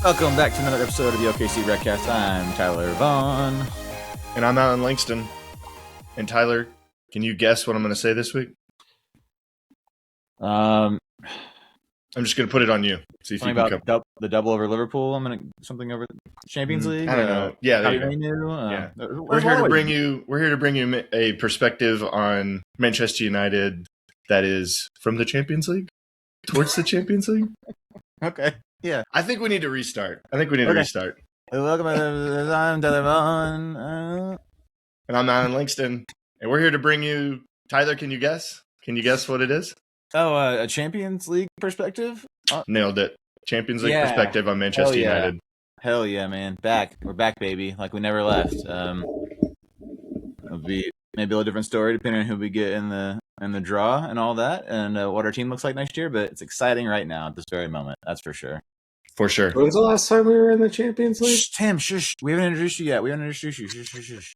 Welcome back to another episode of the OKC Redcast. I'm Tyler Vaughn. And I'm Alan Langston. And Tyler, can you guess what I'm going to say this week? I'm just going to put it on you. See if you can come. The double over Liverpool. I'm going to something over the Champions League. I don't know. Yeah, there you go. We're here to bring you a perspective on Manchester United that is from the Champions League towards the Champions League. Okay. Yeah. I think we need to restart. Welcome I'm Tyler Vaughn. And I'm Alan Langston. And we're here to bring you, Tyler, can you guess? Can you guess what it is? Oh, a Champions League perspective? Nailed it. Champions League perspective on Manchester United. Hell yeah, man. We're back, baby. Like we never left. It'll be maybe a little different story depending on who we get in the draw and all that and what our team looks like next year, but it's exciting right now at this very moment. That's for sure. For sure. When's the last time we were in the Champions League? Tim, shush. We haven't introduced you yet. Shush.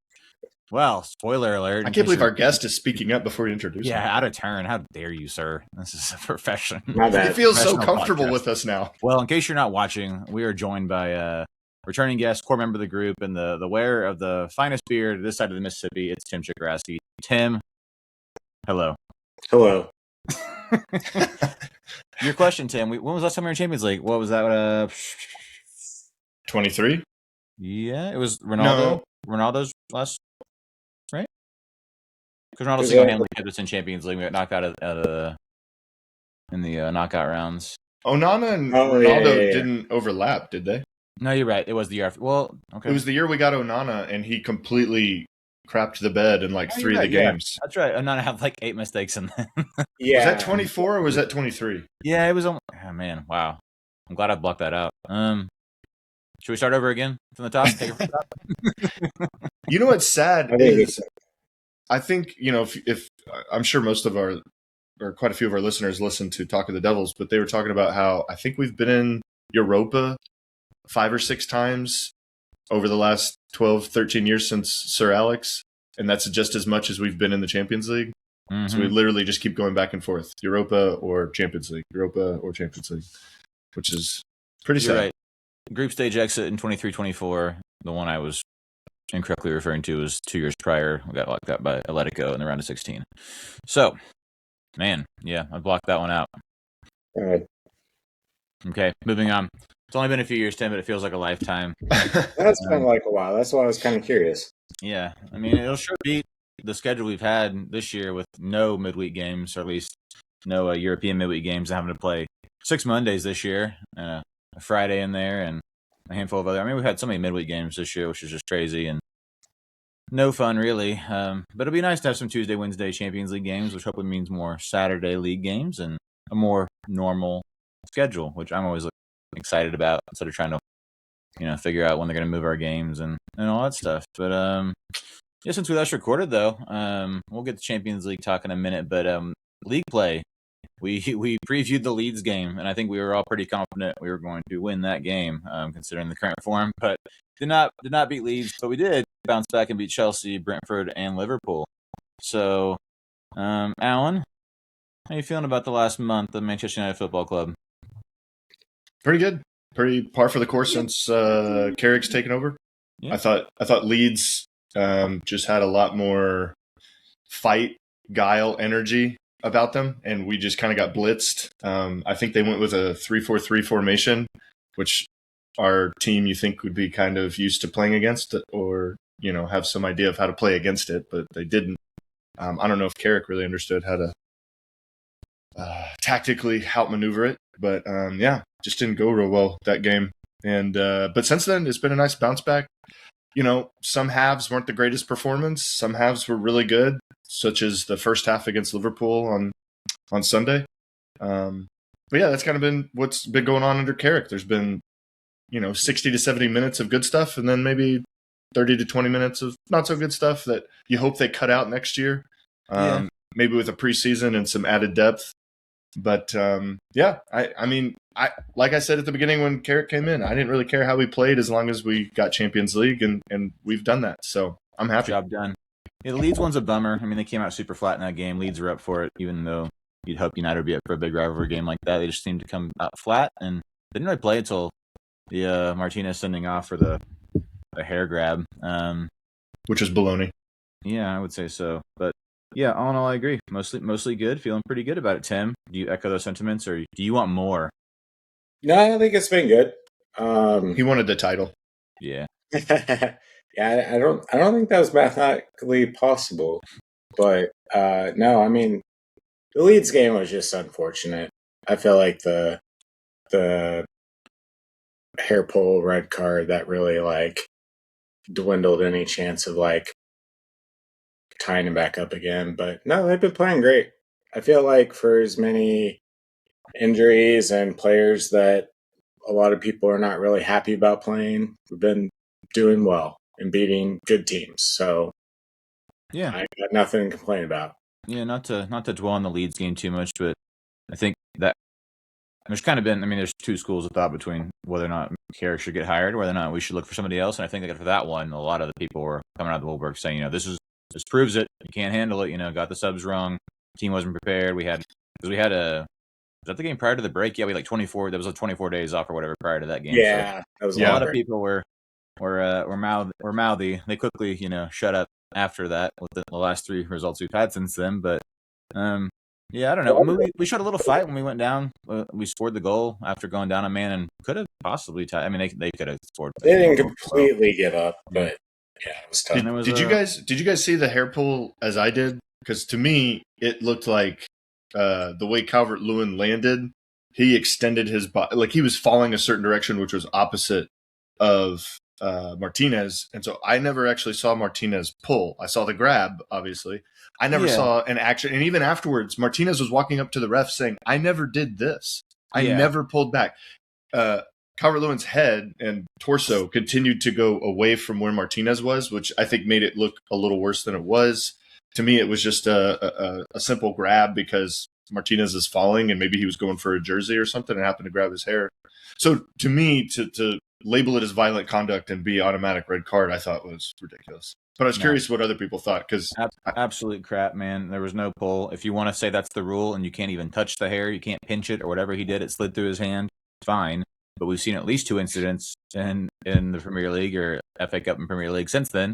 Well, spoiler alert. I can't believe our guest is speaking up before you introduce him. Yeah, out of turn. How dare you, sir? This is a profession. He feels so comfortable with us now. Well, in case you're not watching, we are joined by returning guest, core member of the group, and the wearer of the finest beard this side of the Mississippi. It's Tim Chickaraski. Tim, hello. Hello. Your question, Tim. When was the last time we were in Champions League? What was that? 23? Yeah, it was Ronaldo. No. Ronaldo's last, right? Because Ronaldo single-handedly kept us in Champions League. We got knocked out in the knockout rounds. Onana and Ronaldo didn't overlap, did they? No, you're right. It was the year after. Well, okay. It was the year we got Onana, and he completely crapped the bed in three of the games. That's right. Onana had 8 mistakes in them. Yeah. Was that 24 or was that 23? Yeah, it was. Oh man, wow. I'm glad I blocked that out. Should we start over again from the top? Take it from the top? You know what's sad I think if I'm sure most of our or quite a few of our listeners listen to Talk of the Devils, but they were talking about how I think we've been in Europa 5 or 6 times over the last 12, 13 years since Sir Alex, and that's just as much as we've been in the Champions League. Mm-hmm. So we literally just keep going back and forth, Europa or Champions League, which is pretty sad. Right. Group stage exit in 23-24. The one I was incorrectly referring to was 2 years prior. We got locked out by Atletico in the round of 16. So, man, yeah, I blocked that one out. All right. Okay, moving on. It's only been a few years, Tim, but it feels like a lifetime. That's been a while. That's why I was kind of curious. Yeah, I mean, it'll sure beat the schedule we've had this year with no midweek games, or at least no European midweek games, having to play 6 Mondays this year, a Friday in there, and a handful of other. I mean, we've had so many midweek games this year, which is just crazy and no fun, really. But it'll be nice to have some Tuesday, Wednesday Champions League games, which hopefully means more Saturday league games and a more normal schedule, which I'm always excited about instead of trying to figure out when they're going to move our games and all that stuff. But since we last recorded though, we'll get to Champions League talk in a minute, but league play, we previewed the Leeds game, and I think we were all pretty confident we were going to win that game, considering the current form, but did not beat Leeds, but we did bounce back and beat Chelsea, Brentford, and Liverpool. So Alan, how are you feeling about the last month of Manchester United Football Club? Pretty good. Pretty par for the course since Carrick's taken over. Yeah. I thought Leeds just had a lot more fight, guile, energy about them, and we just kind of got blitzed. I think they went with a 3-4-3 formation, which our team you think would be kind of used to playing against or have some idea of how to play against it, but they didn't. I don't know if Carrick really understood how to tactically outmaneuver it, but just didn't go real well that game. And but since then, it's been a nice bounce back. Some halves weren't the greatest performance. Some halves were really good, such as the first half against Liverpool on Sunday. But yeah, that's kind of been what's been going on under Carrick. There's been 60 to 70 minutes of good stuff, and then maybe 30 to 20 minutes of not so good stuff that you hope they cut out next year. Maybe with a preseason and some added depth. But I mean, like I said at the beginning when Carrick came in, I didn't really care how we played as long as we got Champions League, and we've done that. So I'm happy. Job done. Yeah, the Leeds one's a bummer. I mean, they came out super flat in that game. Leeds were up for it, even though you'd hope United would be up for a big rivalry game like that. They just seemed to come out flat, and they didn't really play until the Martinez sending off for the hair grab. Which is baloney. Yeah, I would say so. But yeah, all in all, I agree. Mostly good. Feeling pretty good about it. Tim, do you echo those sentiments, or do you want more? No, I think it's been good. He wanted the title. Yeah. Yeah, I don't think that was mathematically possible. But no, I mean, the Leeds game was just unfortunate. I feel like the hair pull red card that really like dwindled any chance of like tying him back up again. But no, they've been playing great. I feel like for as many injuries and players that a lot of people are not really happy about playing, we've been doing well and beating good teams. So Yeah. I got nothing to complain about. Yeah, not to dwell on the Leeds game too much, but I think that there's kind of been, I mean, there's two schools of thought between whether or not Carrick should get hired, whether or not we should look for somebody else. And I think that for that one, a lot of the people were coming out of the woodwork saying, this proves it. You can't handle it. Got the subs wrong. Team wasn't prepared. Was that the game prior to the break? Yeah, we had 24. There was 24 days off or whatever prior to that game. Yeah, so that was a lot of people were mouthy. They quickly, shut up after that with the last three results we've had since then. But yeah, I don't know. We showed a little fight when we went down. We scored the goal after going down a man and could have possibly tied. I mean, they could have scored. They didn't completely give up, but yeah, it was tough. Did you guys see the hair pull as I did? Because to me, it looked like the way Calvert-Lewin landed, he extended his body, like he was falling a certain direction, which was opposite of Martinez. And so I never actually saw Martinez pull. I saw the grab, obviously. I never saw an action. And even afterwards, Martinez was walking up to the ref saying, I never did this. I never pulled back. Calvert-Lewin's head and torso continued to go away from where Martinez was, which I think made it look a little worse than it was. To me, it was just a simple grab because Martinez is falling and maybe he was going for a jersey or something and happened to grab his hair. So to me, to label it as violent conduct and be automatic red card, I thought was ridiculous. But I was curious what other people thought because absolute crap, man. There was no pull. If you want to say that's the rule and you can't even touch the hair, you can't pinch it or whatever he did, it slid through his hand, fine. But we've seen at least two incidents in the Premier League or FA Cup and Premier League since then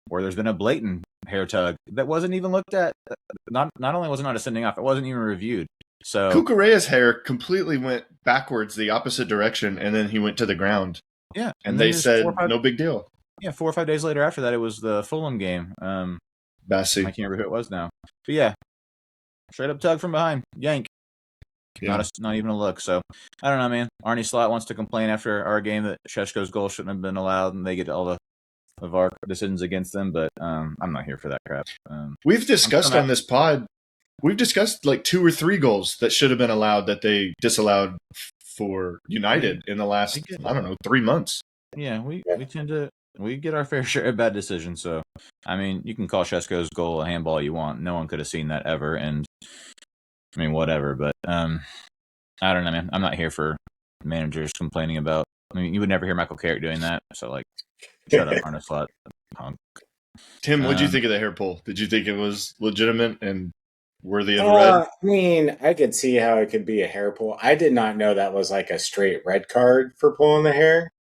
where there's been a blatant hair tug that wasn't even looked at. Not only was it not a sending off, it wasn't even reviewed. So Cucurella's hair completely went backwards the opposite direction, and then he went to the ground. Yeah, and they said no big deal. Yeah, 4 or 5 days later after that, it was the Fulham game. Bassi. I can't remember who it was now. But yeah, straight up tug from behind, yank. Yeah. Not even a look. So I don't know, man. Arnie Slot wants to complain after our game that Šeško's goal shouldn't have been allowed, and they get all the VAR decisions against them. But I'm not here for that crap. We've discussed on this pod. We've discussed 2 or 3 goals that should have been allowed that they disallowed for United in the last 3 months. Yeah, we tend to. We get our fair share of bad decisions. So, I mean, you can call Šeško's goal a handball you want. No one could have seen that ever. And, I mean, whatever. But, I don't know, man. I'm not here for managers complaining about. I mean, you would never hear Michael Carrick doing that. So, shut up, Arne Slot, punk. Tim, what did you think of the hair pull? Did you think it was legitimate and worthy of a red? I mean, I could see how it could be a hair pull. I did not know that was a straight red card for pulling the hair.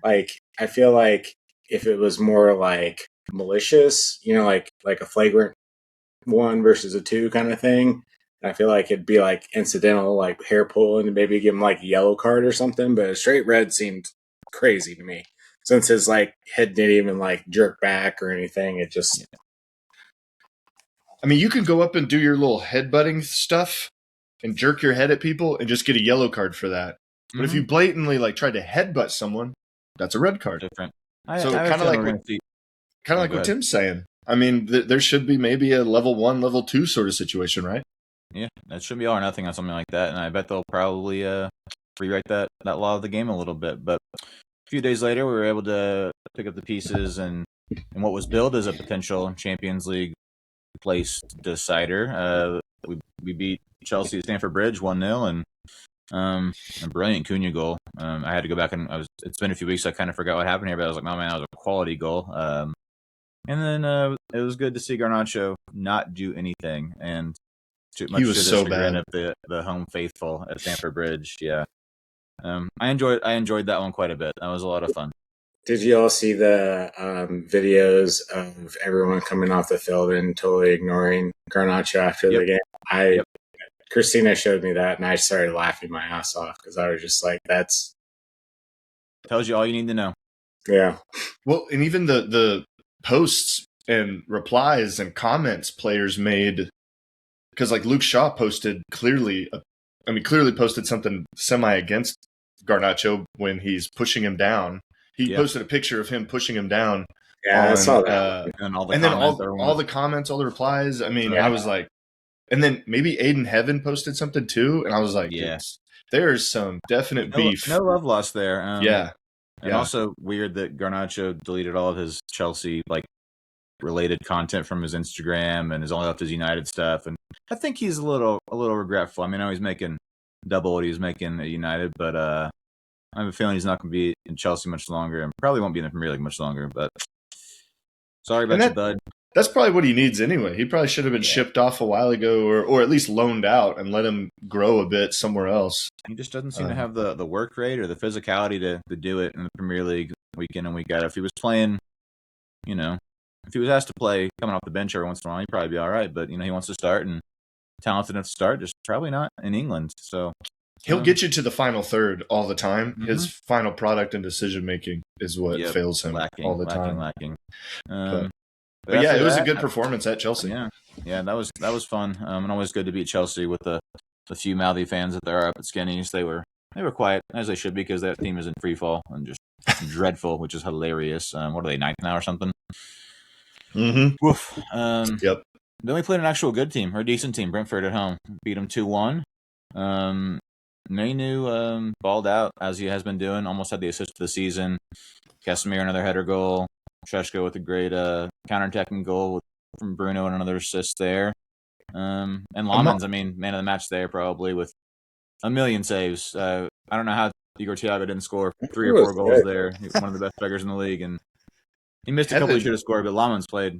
I feel like if it was more malicious, like a flagrant 1 versus a 2 kind of thing, I feel like it'd be incidental, hair pull, and maybe give him a yellow card or something. But a straight red seemed crazy to me, since his head didn't even jerk back or anything. It just, I mean, you can go up and do your little headbutting stuff and jerk your head at people and just get a yellow card for that. But if you blatantly tried to headbutt someone, that's a red card. Different. So kind of like what Tim's saying. I mean, there should be maybe a level 1, level 2 sort of situation, right? Yeah, that should be all or nothing on something like that. And I bet they'll probably rewrite that law of the game a little bit. But a few days later, we were able to pick up the pieces and what was billed as a potential Champions League place decider. We beat Chelsea at Stamford Bridge 1-0 and a brilliant Cunha goal. I had to go back and it's been a few weeks, so I kind of forgot what happened here, but I was like, oh man, that was a quality goal. And then it was good to see Garnacho not do anything, and he was so bad of the home faithful at Stamford Bridge. Yeah, I enjoyed that one quite a bit. That was a lot of fun. Did you all see the videos of everyone coming off the field and totally ignoring Garnacho after the game? Yep. Christina showed me that, and I started laughing my ass off because I was just like, "That's tells you all you need to know." Yeah. Well, and even the posts and replies and comments players made, because like Luke Shaw clearly posted something semi against Garnacho when he's pushing him down. He posted a picture of him pushing him down. Yeah, I saw that. And all the comments, all the replies. I mean, I was like, and then maybe Aiden Heaven posted something too, and I was like, there's some definite beef. No love lost there. And also weird that Garnacho deleted all of his Chelsea related content from his Instagram and has only left his United stuff. And I think he's a little regretful. I mean, I know he's making double what he was making at United, but I have a feeling he's not going to be in Chelsea much longer, and probably won't be in the Premier League much longer. But sorry about you, bud. That's probably what he needs anyway. He probably should have been shipped off a while ago, or at least loaned out and let him grow a bit somewhere else. He just doesn't seem to have the work rate or the physicality to do it in the Premier League week in and week out. If he was playing, if he was asked to play coming off the bench every once in a while, he'd probably be all right. But, he wants to start and talented enough to start, just probably not in England. So he'll get you to the final third all the time. Mm-hmm. His final product and decision-making is what fails him all the time. But it was a good performance at Chelsea. Yeah, that was fun. And always good to beat Chelsea with the few mouthy fans that there are up at Skinnies. They were quiet, as they should be, because that team is in free fall and just dreadful, which is hilarious. What are they, 9th now or something? Mm-hmm. Woof. Yep. Then we played an actual good team, or a decent team, Brentford at home. Beat them 2-1. Mainu balled out, as he has been doing. Almost had the assist of the season. Casemiro, another header goal. Šeško with a great counter-attacking goal from Bruno and another assist there. And Lamans, man of the match there probably with a million saves. I don't know how Igor Thiago didn't score 3 or 4 goals there. He's one of the best strikers in the league. And he missed a couple he should have scored, but Lamans played,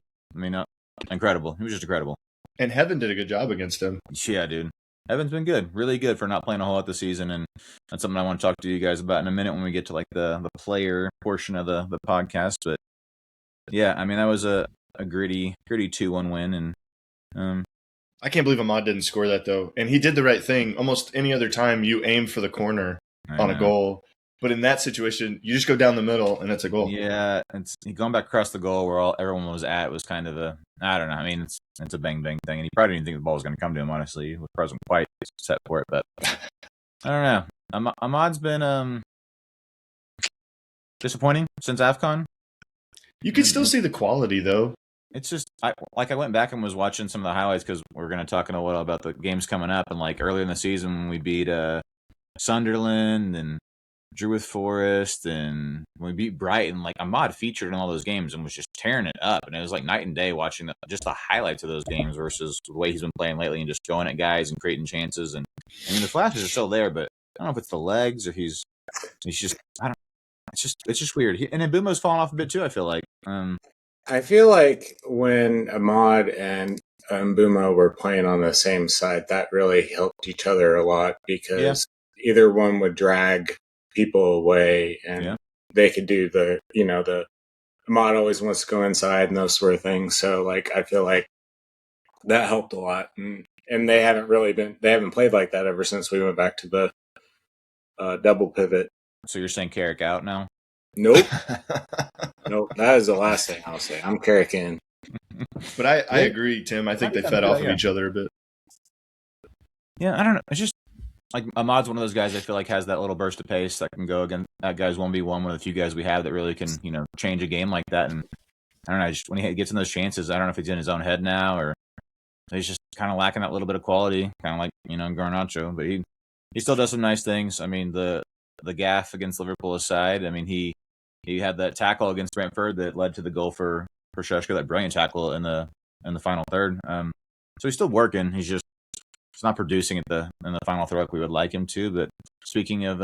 incredible. He was just incredible. And Heaven did a good job against him. Yeah, dude. Heaven's been good. Really good for not playing a whole lot this season. And that's something I want to talk to you guys about in a minute when we get to the player portion of the podcast. But yeah, that was a gritty 2-1 win. And I can't believe Ahmad didn't score that, though. And he did the right thing. Almost any other time, you aim for the corner on a goal. But in that situation, you just go down the middle, and it's a goal. Yeah, it's going back across the goal where everyone was at was kind of I don't know. It's a bang-bang thing. And he probably didn't think the ball was going to come to him, honestly. He wasn't quite set for it. But I don't know. Ahmad's been disappointing since AFCON. You can still see the quality, though. It's just, I went back and was watching some of the highlights because we're going to talk in a while about the games coming up. And earlier in the season when we beat Sunderland and drew with Forest, and when we beat Brighton, Ahmad featured in all those games and was just tearing it up. And it was night and day watching just the highlights of those games versus the way he's been playing lately and just going at guys and creating chances. And the flashes are still there, but I don't know if it's the legs or he's just, I don't know. It's just weird. And then Mbumo's fallen off a bit too, I feel like. I feel like when Ahmad and Mbumo were playing on the same side, that really helped each other a lot because either one would drag people away and they could do the Ahmad always wants to go inside and those sort of things. So I feel like that helped a lot. And they haven't played like that ever since we went back to the double pivot. So you're saying Carrick out now? Nope. Nope. That is the last thing I'll say. I'm Carrick in. But I agree, Tim. I think they fed off of each other a bit. Yeah, I don't know. It's just Ahmad's one of those guys I feel like has that little burst of pace that can go against that guy's 1v1, one of the few guys we have that really can, change a game like that. And I don't know, just when he gets in those chances, I don't know if he's in his own head now or he's just kind of lacking that little bit of quality, kind of like, Garnacho. But he still does some nice things. The gaff against Liverpool aside, he had that tackle against Brentford that led to the goal for Šeško, that brilliant tackle in the final third. So he's still working. He's not producing in the final throw like we would like him to. But speaking of,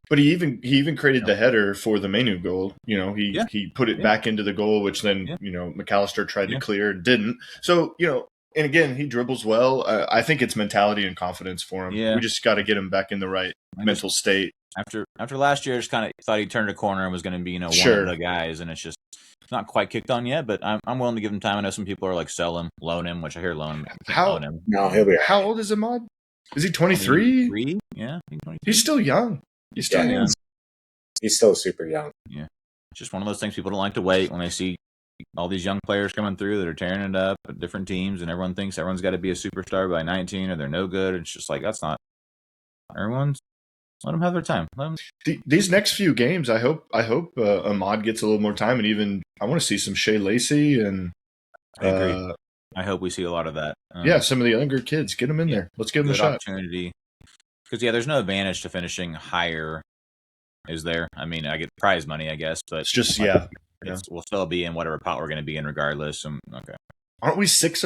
but he even created the header for the Mainu goal. He put it back into the goal, which then McAllister tried to clear and didn't. So and again, he dribbles well. I think it's mentality and confidence for him. Yeah. We just got to get him back in the right mental state. after last year, I just kind of thought he turned a corner and was going to be, one Sure. of the guys, and it's just not quite kicked on yet. But I'm willing to give him time. I know some people are like sell him, loan him, which I hear loan him. You can't loan him. No, he'll be How old is Ahmad? Is he 23? 23? Yeah, I think 23. He's still young. He's still young. He's still super young. Yeah, it's just one of those things people don't like to wait when they see all these young players coming through that are tearing it up at different teams, and everyone thinks everyone's got to be a superstar by 19 or they're no good. It's just like, that's not. Everyone's let them have their time. These next few games, I hope Ahmad gets a little more time, and even I want to see some Shea Lacey and. I agree. I hope we see a lot of that. Some of the younger kids, get them in there. Let's give them a shot. Opportunity. Because there's no advantage to finishing higher, is there? I mean, I get prize money, I guess, but it's just we'll still be in whatever pot we're going to be in regardless. Okay. Aren't we 6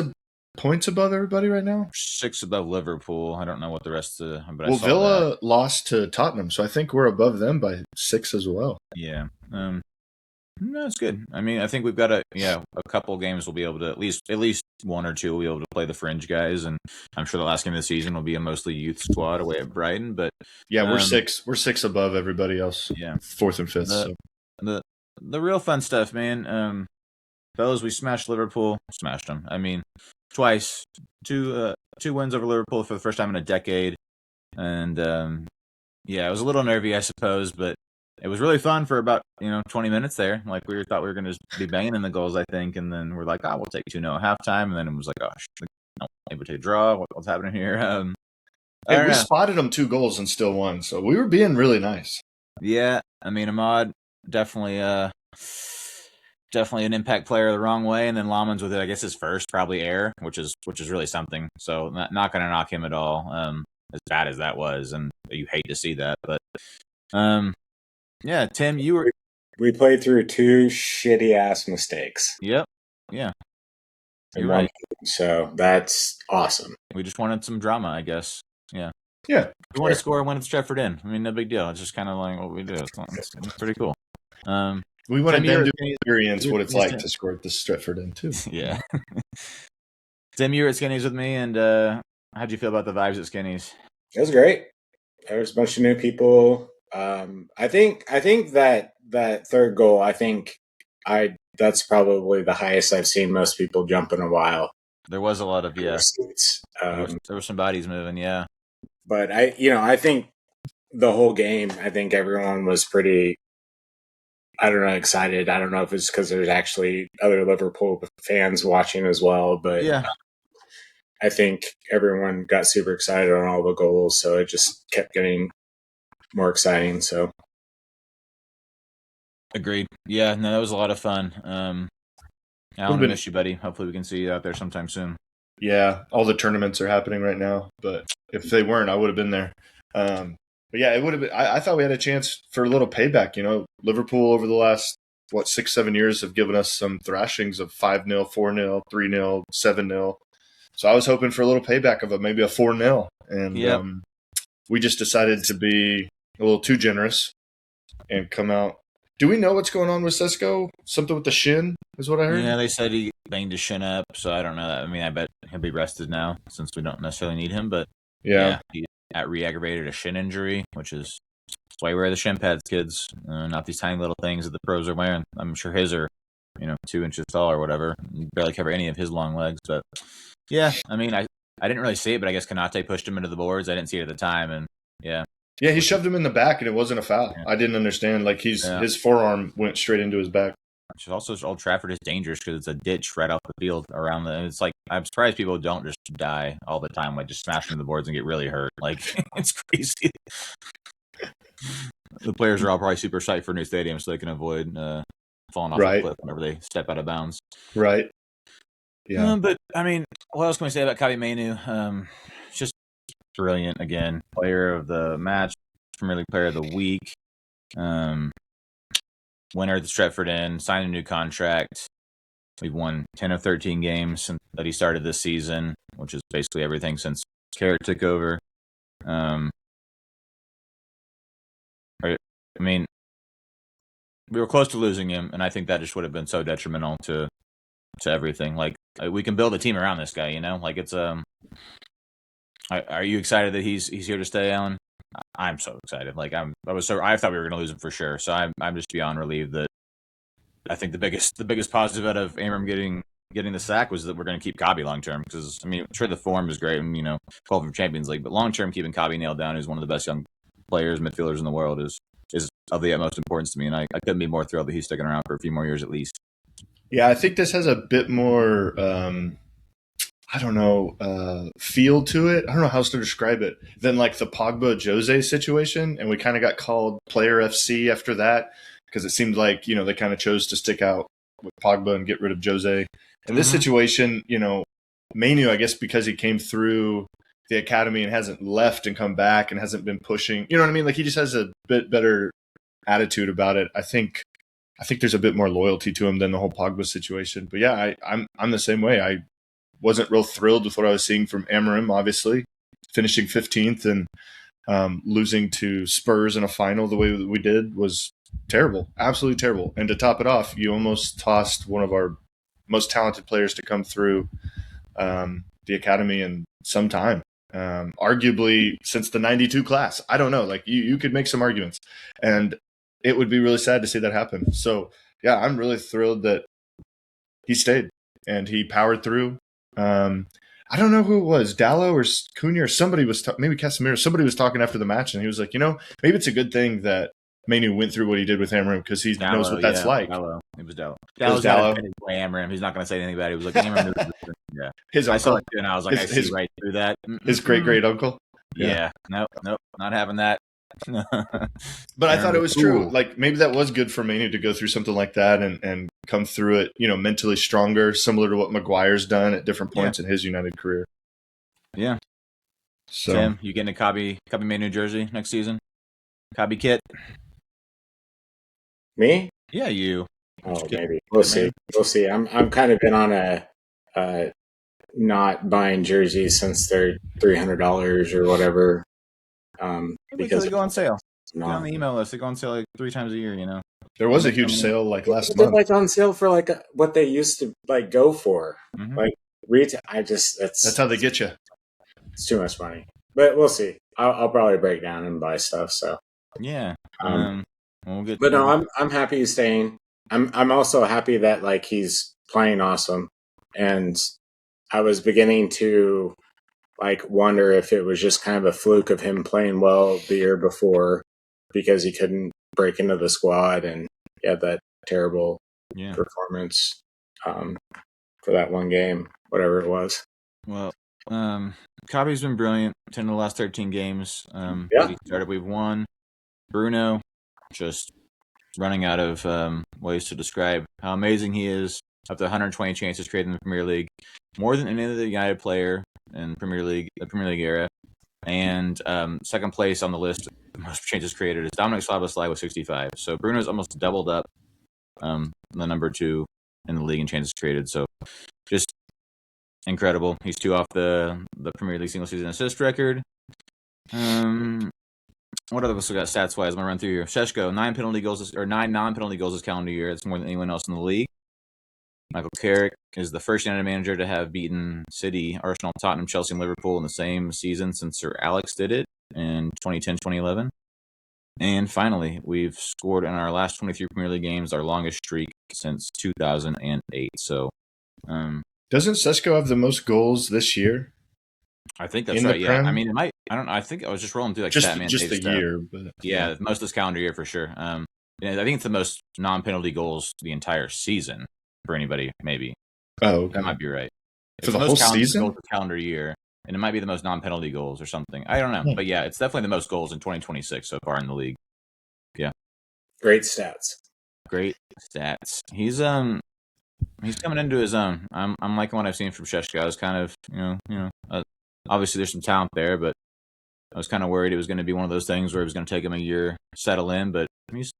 points above everybody right now? 6 above Liverpool. I don't know what the rest of. But well, Villa lost to Tottenham, so I think we're above them by 6 as well. Yeah. No, it's good. I mean, I think we've got a couple games we'll be able to at least 1 or 2 will be able to play the fringe guys, and I'm sure the last game of the season will be a mostly youth squad away at Brighton. But we're 6 above everybody else. Yeah, 4th and 5th. The real fun stuff, man. Fellas, we smashed Liverpool. Smashed them. I mean, twice. 2 wins over Liverpool for the first time in a decade, and it was a little nervy, I suppose, but. It was really fun for about 20 minutes there. Like thought we were going to be banging in the goals, I think, and then we're like, we'll take 2-0 at halftime, and then it was like, able to draw. What's happening here? We spotted them 2 goals and still won, so we were being really nice. Yeah, I mean, Ahmad definitely an impact player the wrong way, and then Lamans with it, I guess his first probably error, which is really something. So not going to knock him at all. As bad as that was, and you hate to see that, but. Yeah, Tim, we played through 2 shitty ass mistakes. Yep. Yeah. You're right. So that's awesome. We just wanted some drama, I guess. Yeah. Yeah. We want to score when it's Stretford in. I mean, no big deal. It's just kind of like what we do. It's pretty cool. We wanted them to experience what it's like to score at the Stretford in too. Yeah. Tim, you were at Skinny's with me, and how'd you feel about the vibes at Skinny's? It was great. There was a bunch of new people. I think that 3rd goal, that's probably the highest I've seen most people jump in a while. There was a lot of there were some bodies moving, yeah. But I think the whole game, I think everyone was pretty, I don't know, excited. I don't know if it's because there's actually other Liverpool fans watching as well, but yeah. I think everyone got super excited on all the goals, so it just kept getting more exciting. So agreed. Yeah, no, that was a lot of fun. Alan, I miss you, buddy. Hopefully we can see you out there sometime soon. Yeah, all the tournaments are happening right now, but if they weren't, I would have been there. But yeah, it would have been. I thought we had a chance for a little payback. Liverpool over the last 6-7 years have given us some thrashings of 5-0, 4-0, 3-0, 7-0. So I was hoping for a little payback of maybe a 4-0, and we just decided to be a little too generous and come out. Do we know what's going on with Sesko? Something with the shin is what I heard. Yeah, they said he banged his shin up, so I don't know. I mean, I bet he'll be rested now since we don't necessarily need him. But he re-aggravated a shin injury, which is that's why you wear the shin pads, kids. Not these tiny little things that the pros are wearing. I'm sure his are, 2 inches tall or whatever. You barely cover any of his long legs, but yeah, I mean, I didn't really see it, but I guess Konate pushed him into the boards. I didn't see it at the time, and yeah. Yeah, he shoved him in the back, and it wasn't a foul. Yeah. I didn't understand. His forearm went straight into his back. Also, Old Trafford is dangerous because it's a ditch right off the field around it's like, I'm surprised people don't just die all the time, like just smash into the boards and get really hurt. Like, it's crazy. The players are all probably super psyched for a new stadium so they can avoid falling off the cliff whenever they step out of bounds. Right. Yeah. But, I mean, what else can we say about Kobbie Mainoo? Just brilliant again. Player of the match, Premier League Player of the Week, winner at the Stretford End, signed a new contract. We've won 10 of 13 games that he started this season, which is basically everything since Carrot took over. I mean, we were close to losing him, and I think that just would have been so detrimental to everything. Like, we can build a team around this guy, Like, it's are you excited that he's here to stay, Alan? I'm so excited. Like I thought we were going to lose him for sure. So I'm just beyond relieved that I think the biggest positive out of Amram getting the sack was that we're going to keep Kobbie long term. Because I mean, sure the form is great, and 12 from Champions League, but long term keeping Kobbie nailed down, who's one of the best young players, midfielders in the world, is of the utmost importance to me. And I couldn't be more thrilled that he's sticking around for a few more years at least. Yeah, I think this has a bit more, I don't know, feel to it. I don't know how else to describe it than like the Pogba Jose situation. And we kind of got called Player FC after that because it seemed like, they kind of chose to stick out with Pogba and get rid of Jose. In this situation, Manu, I guess because he came through the academy and hasn't left and come back and hasn't been pushing, you know what I mean? Like he just has a bit better attitude about it. I think there's a bit more loyalty to him than the whole Pogba situation. But yeah, I'm the same way. I wasn't real thrilled with what I was seeing from Amorim, obviously, finishing 15th and losing to Spurs in a final the way that we did was terrible, absolutely terrible. And to top it off, you almost tossed one of our most talented players to come through the academy in some time. Arguably since the 92 class. I don't know. Like you could make some arguments. And it would be really sad to see that happen. So, yeah, I'm really thrilled that he stayed and he powered through. I don't know who it was, Dallo or Cunha or somebody was maybe Casemiro. Somebody was talking after the match, and he was like, maybe it's a good thing that Manu went through what he did with Amorim because he knows what that's like. Dallo. It was Dallo. Dallo. Amorim. He's not going to say anything about it. He was like, Amorim. Yeah. His uncle. I saw it too, and I was like, I see right through that. His great uncle. Yeah. Nope. Not having that. But I thought it was true. Like maybe that was good for Manu to go through something like that and come through it, mentally stronger, similar to what Maguire's done at different points in his United career. Yeah. So Tim, you getting a Kobbie Manu jersey next season? Kobbie kit? Me? Yeah, you. Oh, maybe. We'll see. I'm kind of been on a not buying jerseys since they're $300 or whatever. Because they go on sale. Get on the email list. They go on sale like 3 times a year. There was a huge sale like last month. Like on sale for like what they used to like go for. Mm-hmm. Like retail. That's how they get you. It's too much money. But we'll see. I'll probably break down and buy stuff. So yeah. We'll get. But no, I'm happy he's staying. I'm also happy that like he's playing awesome, and I was beginning to like wonder if it was just kind of a fluke of him playing well the year before because he couldn't break into the squad and he had that terrible performance for that one game, whatever it was. Well, Kobbie's been brilliant. 10 of the last 13 games. He started. We've won. Bruno, just running out of ways to describe how amazing he is. Up to 120 chances created in the Premier League, more than any other United player in the Premier League era. And second place on the list of the most chances created is Dominic Szoboszlai with 65. So Bruno's almost doubled up the number 2 in the league in chances created. So just incredible. He's 2 off the Premier League single season assist record. What other we got stats wise? I'm gonna run through here. Šeško, 9 non-penalty goals this calendar year. It's more than anyone else in the league. Michael Carrick is the first United manager to have beaten City, Arsenal, Tottenham, Chelsea, and Liverpool in the same season since Sir Alex did it in 2010-2011. And finally, we've scored in our last 23 Premier League games, our longest streak since 2008. So, doesn't Šeško have the most goals this year? I think that's right. Yeah, I mean, it might. I don't know. I think I was just rolling through like just the year, but yeah, most of this calendar year for sure. I think it's the most non-penalty goals the entire season for anybody. Maybe. Oh, okay. That might be right. For the whole season, goals the calendar year, and it might be the most non-penalty goals or something. I don't know, but yeah, it's definitely the most goals in 2026 so far in the league. Yeah, great stats. He's coming into his own. I'm liking what I've seen from Šeško. I was kind of obviously there's some talent there, but I was kind of worried it was going to be one of those things where it was going to take him a year to settle in. But he's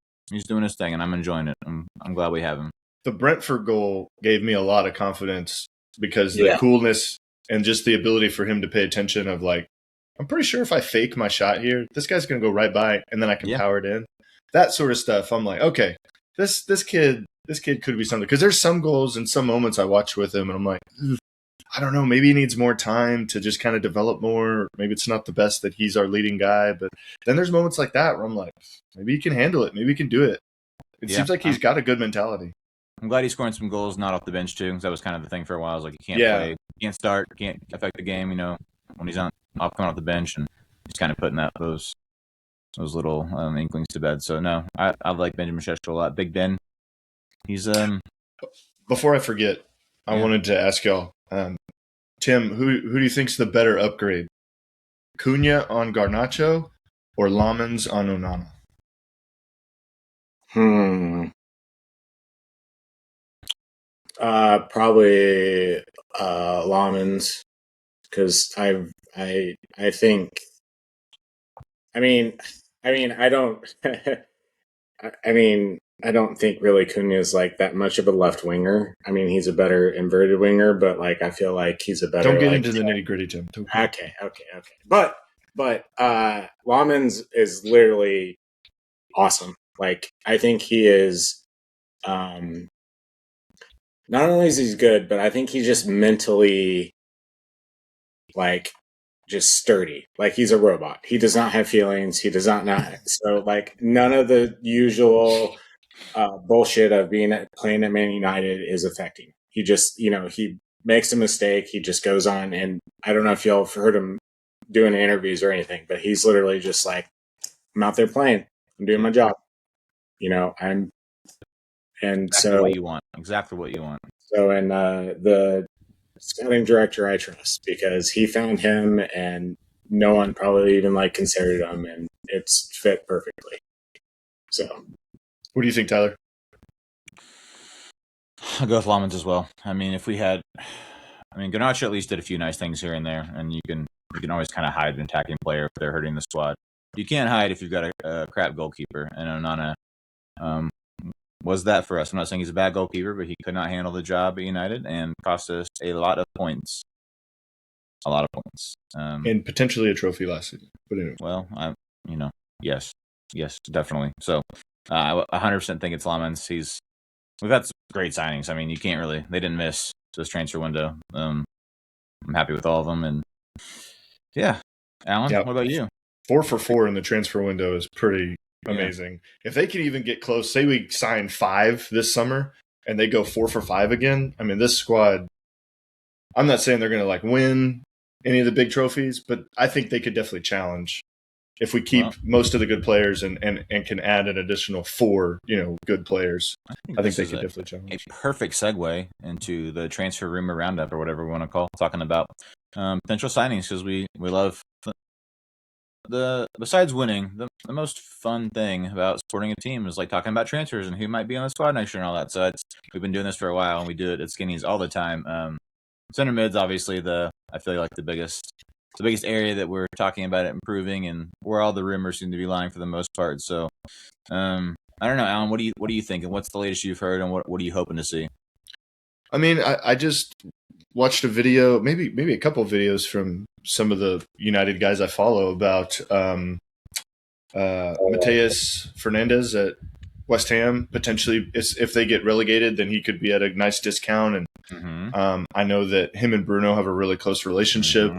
doing his thing, and I'm enjoying it. I'm glad we have him. The Brentford goal gave me a lot of confidence because the coolness and just the ability for him to pay attention of like, I'm pretty sure if I fake my shot here, this guy's going to go right by and then I can power it in. That sort of stuff. I'm like, okay, this kid could be something. Because there's some goals and some moments I watch with him and I'm like, I don't know, maybe he needs more time to just kind of develop more. Maybe it's not the best that he's our leading guy, but then there's moments like that where I'm like, maybe he can handle it. Maybe he can do it. It seems like he's got a good mentality. I'm glad he's scoring some goals, not off the bench too, because that was kind of the thing for a while. I was like, he can't play, he can't start, can't affect the game, when he's coming off the bench, and he's kind of putting those little inklings to bed. So no, I like Benjamin Šeško a lot. Big Ben, he's Before I forget, I wanted to ask y'all, Tim, who do you think's the better upgrade? Cunha on Garnacho or Lamens on Onana? Probably Lamens, because I think. I don't. I don't think really Cunha is like that much of a left winger. I mean, he's a better inverted winger, but like I feel like he's a better. Don't get into the nitty gritty, Tim. Okay. But Lamens is literally awesome. Like I think he is. Not only is he good, but I think he's just mentally, like, just sturdy. Like he's a robot. He does not have feelings. He does not so like none of the usual bullshit of playing at Man United is affecting. He just he makes a mistake. He just goes on, and I don't know if y'all have heard him doing interviews or anything, but he's literally just like, I'm out there playing. I'm doing my job. Exactly what you want. So, and the scouting director I trust, because he found him and no one probably even like considered him, and it's fit perfectly. So, what do you think, Tyler? I'll go with Lamens as well. I mean, Garnacho at least did a few nice things here and there, and you can always kind of hide an attacking player if they're hurting the squad. You can't hide if you've got a crap goalkeeper, and Onana was that for us. I'm not saying he's a bad goalkeeper, but he could not handle the job at United and cost us a lot of points. And potentially a trophy last season. But anyway. Well, yes, definitely. So I 100% think it's Lamens. We've had some great signings. I mean, you can't really. They didn't miss this transfer window. I'm happy with all of them, and yeah, Alan, what about you? 4 for 4 in the transfer window is pretty amazing. If they can even get close, say we sign 5 this summer and they go 4 for 5 again. I mean, this squad, I'm not saying they're going to like win any of the big trophies, but I think they could definitely challenge if we keep most of the good players and can add an additional 4, good players. I think they could definitely challenge. A perfect segue into the transfer rumor roundup, or whatever we want to call, talking about potential signings, because we love besides winning, the most fun thing about supporting a team is like talking about transfers and who might be on the squad next year and all that. So we've been doing this for a while, and we do it at Skinnies all the time. Center mid's obviously I feel like the biggest area that we're talking about it improving, and where all the rumors seem to be lying for the most part. So I don't know, Alan, what do you think, and what's the latest you've heard, and what are you hoping to see? I mean, I just watched a video, maybe a couple of videos from some of the United guys I follow about Mateus Fernandes at West Ham. Potentially, if they get relegated, then he could be at a nice discount. And I know that him and Bruno have a really close relationship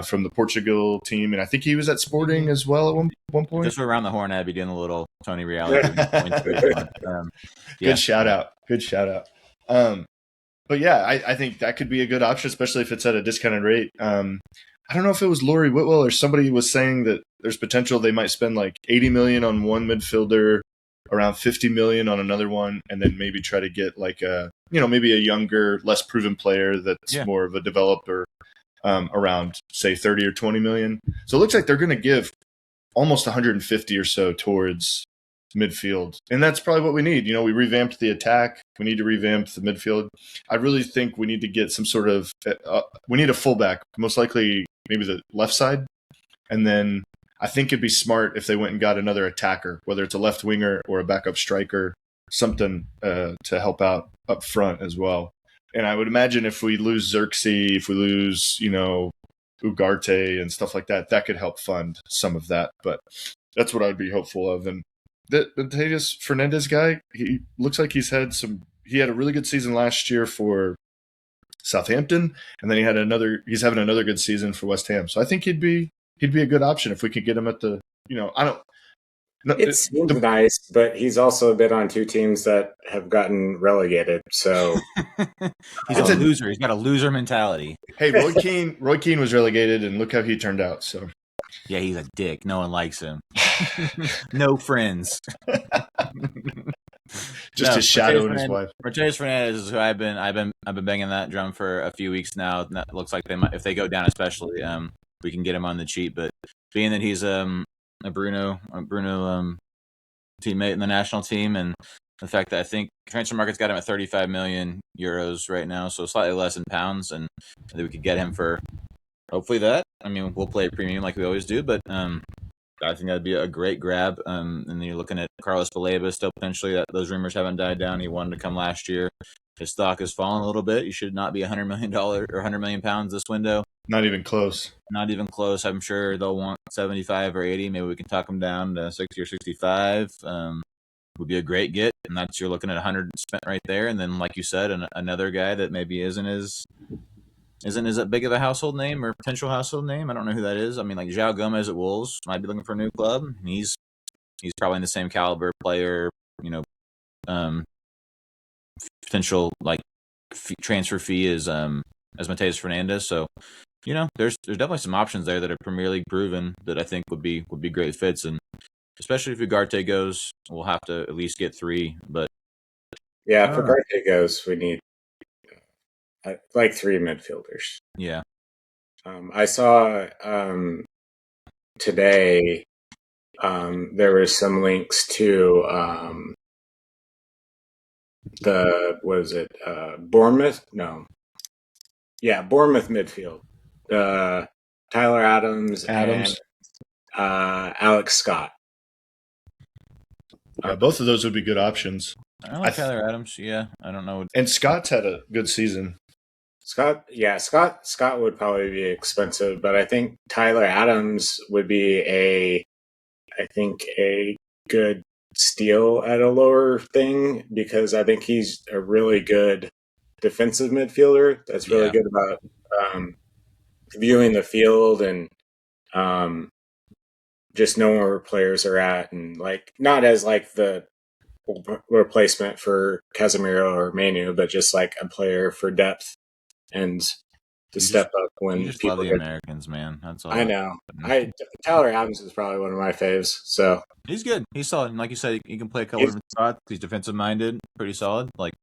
from the Portugal team, and I think he was at Sporting as well at one point. Just around the horn, I'd be doing a little Tony reality. Good shout out. But yeah, I think that could be a good option, especially if it's at a discounted rate. I don't know if it was Laurie Whitwell or somebody was saying that there's potential they might spend like 80 million on one midfielder, around 50 million on another one, and then maybe try to get like maybe a younger, less proven player that's more of a developer around say 30 or 20 million. So it looks like they're going to give almost 150 or so towards midfield, and that's probably what we need. We revamped the attack. We need to revamp the midfield. I really think we need to get some sort of we need a fullback, most likely maybe the left side, and then I think it'd be smart if they went and got another attacker, whether it's a left winger or a backup striker, something to help out up front as well. And I would imagine if we lose Xerxes, if we lose Ugarte and stuff like that, that could help fund some of that. But that's what I'd be hopeful of. And the Mateus Fernandes guy, he looks like he had a really good season last year for Southampton, and then he's having another good season for West Ham. So I think he'd be a good option if we could get him at the, I don't. No, It seems nice, but he's also been on two teams that have gotten relegated. So he's a loser. He's got a loser mentality. Hey, Roy Keane was relegated, and look how he turned out. So yeah, he's a dick. No one likes him. No friends. Just his shadow and his wife. Mateus Fernandez is who I've been banging that drum for a few weeks now. And that looks like they might, if they go down, especially, we can get him on the cheap. But being that he's a Bruno teammate in the national team, and the fact that I think transfer market's got him at 35 million euros right now, so slightly less in pounds, and I think we could get him for hopefully that. I mean, we'll play a premium like we always do, but I think that'd be a great grab. And then you're looking at Carlos Baleba still potentially. Those rumors haven't died down. He wanted to come last year. His stock has fallen a little bit. He should not be $100 million or 100 million pounds this window. Not even close. Not even close. I'm sure they'll want 75 or 80. Maybe we can talk them down to 60 or 65. Would be a great get, and that's you're looking at 100 spent right there. And then, like you said, another guy that maybe isn't as big of a household name or potential household name. I don't know who that is. I mean, like João Gomez at Wolves might be looking for a new club. He's probably in the same caliber player, potential like transfer fee as Mateus Fernandez. So, there's definitely some options there that are Premier League proven that I think would be great fits, and especially if Ugarte goes, we'll have to at least get 3. But yeah, if Ugarte goes, we need like 3 midfielders. Yeah. I saw today there was some links to Bournemouth? No. Yeah, Bournemouth midfield. Tyler Adams. And Alex Scott. Both of those would be good options. I like Tyler Adams. Yeah, I don't know. And Scott's had a good season. Scott would probably be expensive, but I think Tyler Adams would be a good steal at a lower thing, because I think he's a really good defensive midfielder that's really good about viewing the field and just knowing where players are at, and like not as like the replacement for Casemiro or Manu, but just like a player for depth and to step up when you just people love the Americans, man. That's all. I know. Tyler Adams is probably one of my faves. So he's good. He's solid. And like you said, he can play a couple different spots. He's defensive minded, pretty solid. Like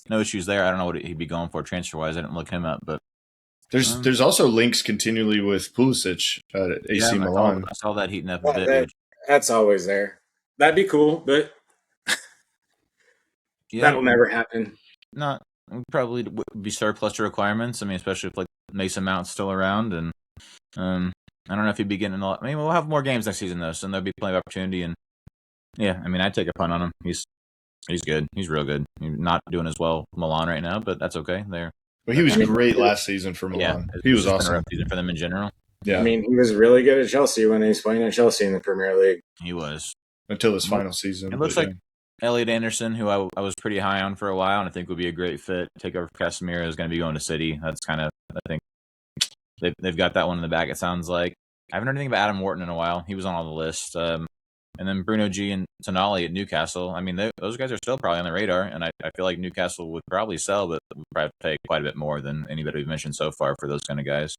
no issues there. I don't know what he'd be going for transfer wise. I didn't look him up, but there's also links continually with Pulisic at AC Milan. I saw that heating up a bit. That's always there. That'd be cool, but that'll never happen. Not probably would be surplus to requirements. I mean, especially if like Mason Mount's still around, and I don't know if he'd be getting a lot. I mean, we'll have more games next season though, so there'll be plenty of opportunity. And yeah, I mean, I'd take a punt on him. He's good. He's real good. He's not doing as well Milan right now, but that's okay. Well, he was great last season for Milan. Yeah, he was awesome. A rough season for them in general. Yeah, I mean, he was really good at Chelsea when he was playing at Chelsea in the Premier League. He was until his final season. It looks like Elliot Anderson, who I was pretty high on for a while, and I think would be a great fit. Take over for Casemiro, is going to be going to City. That's kind of, I think they've got that one in the bag. It sounds like I haven't heard anything about Adam Wharton in a while. He was on the list, and then Bruno G and Tonali at Newcastle. I mean, those guys are still probably on the radar, and I feel like Newcastle would probably sell, but would probably pay quite a bit more than anybody we've mentioned so far for those kind of guys.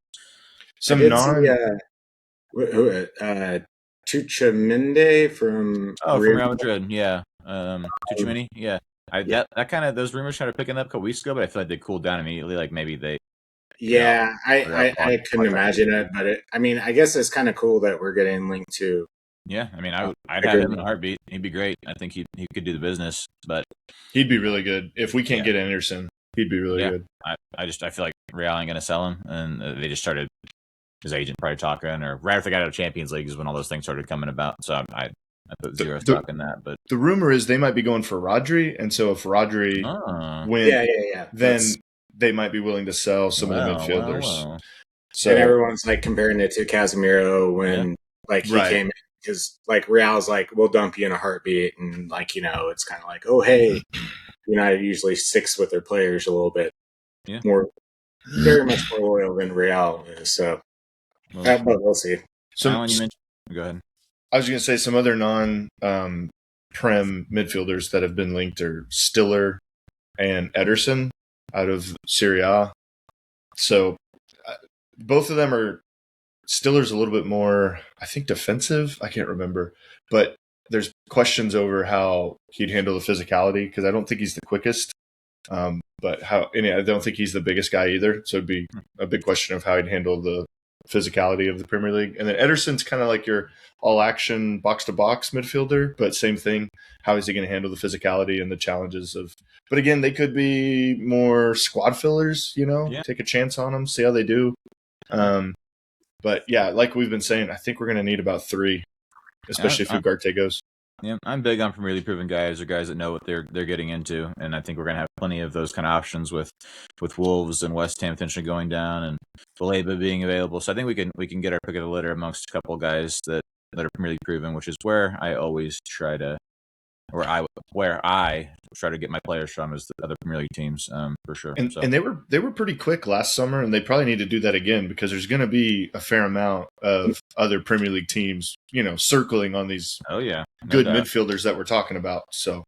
Chukwueminde from Real Madrid, yeah. Tchouaméni, yeah. That kind of those rumors started picking up a couple weeks ago, but I feel like they cooled down immediately. Like maybe they. Yeah, I couldn't imagine it, but I guess it's kind of cool that we're getting linked to. Yeah, I mean, I'd have him in a heartbeat. He'd be great. I think he could do the business, but he'd be really good if we can't get Anderson. He'd be really good. I feel like Real ain't gonna sell him, and they just started his agent probably talking, or right after they got out of Champions League is when all those things started coming about. So I put zero stock in that. But the rumor is they might be going for Rodri, and so if Rodri wins, then they might be willing to sell some of the midfielders. Well. So, and everyone's like comparing it to Casemiro when he came in, because like Real's like, we'll dump you in a heartbeat, and like it's kind of like, oh hey, United usually sticks with their players a little bit more very much more loyal than Real is. So, but we'll see. Alan, you mentioned. Go ahead. I was going to say some other Prem midfielders that have been linked are Stiller and Ederson out of Serie A. So both of them are. Stiller's a little bit more, I think, defensive. I can't remember, but there's questions over how he'd handle the physicality because I don't think he's the quickest. But I don't think he's the biggest guy either. So it'd be a big question of how he'd handle the physicality of the Premier League. And then Ederson's kind of like your all-action box-to-box midfielder, but same thing. How is he going to handle the physicality and the challenges of? But again, they could be more squad fillers. Take a chance on them, see how they do. But yeah, like we've been saying, I think we're going to need about 3, especially if Ugarte goes. Yeah, I'm big on Premier League proven guys or guys that know what they're getting into, and I think we're going to have plenty of those kind of options with Wolves and West Ham potentially going down and Baleba being available. So I think we can get our pick of the litter amongst a couple of guys that are Premier League proven, which is where I always try to get my players from is the other Premier League teams, for sure. And they were pretty quick last summer, and they probably need to do that again because there's going to be a fair amount of other Premier League teams, circling on these good midfielders that we're talking about. So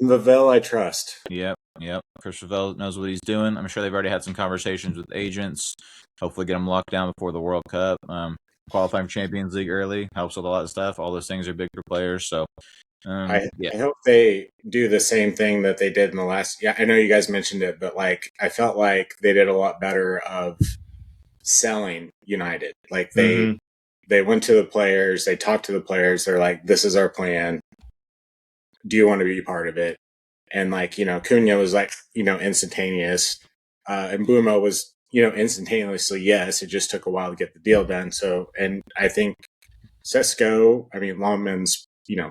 Vavell, I trust. Yep. Chris Vavell knows what he's doing. I'm sure they've already had some conversations with agents. Hopefully get him locked down before the World Cup. Qualifying for Champions League early helps with a lot of stuff. All those things are big for players. So I hope they do the same thing that they did in the last. Yeah, I know you guys mentioned it, but I felt like they did a lot better of selling United. Like they went to the players, they talked to the players. They're like, "This is our plan. Do you want to be part of it?" And Cunha was instantaneous, and Mbeumo was instantaneously yes. It just took a while to get the deal done. So, and I think Sesko, Longman's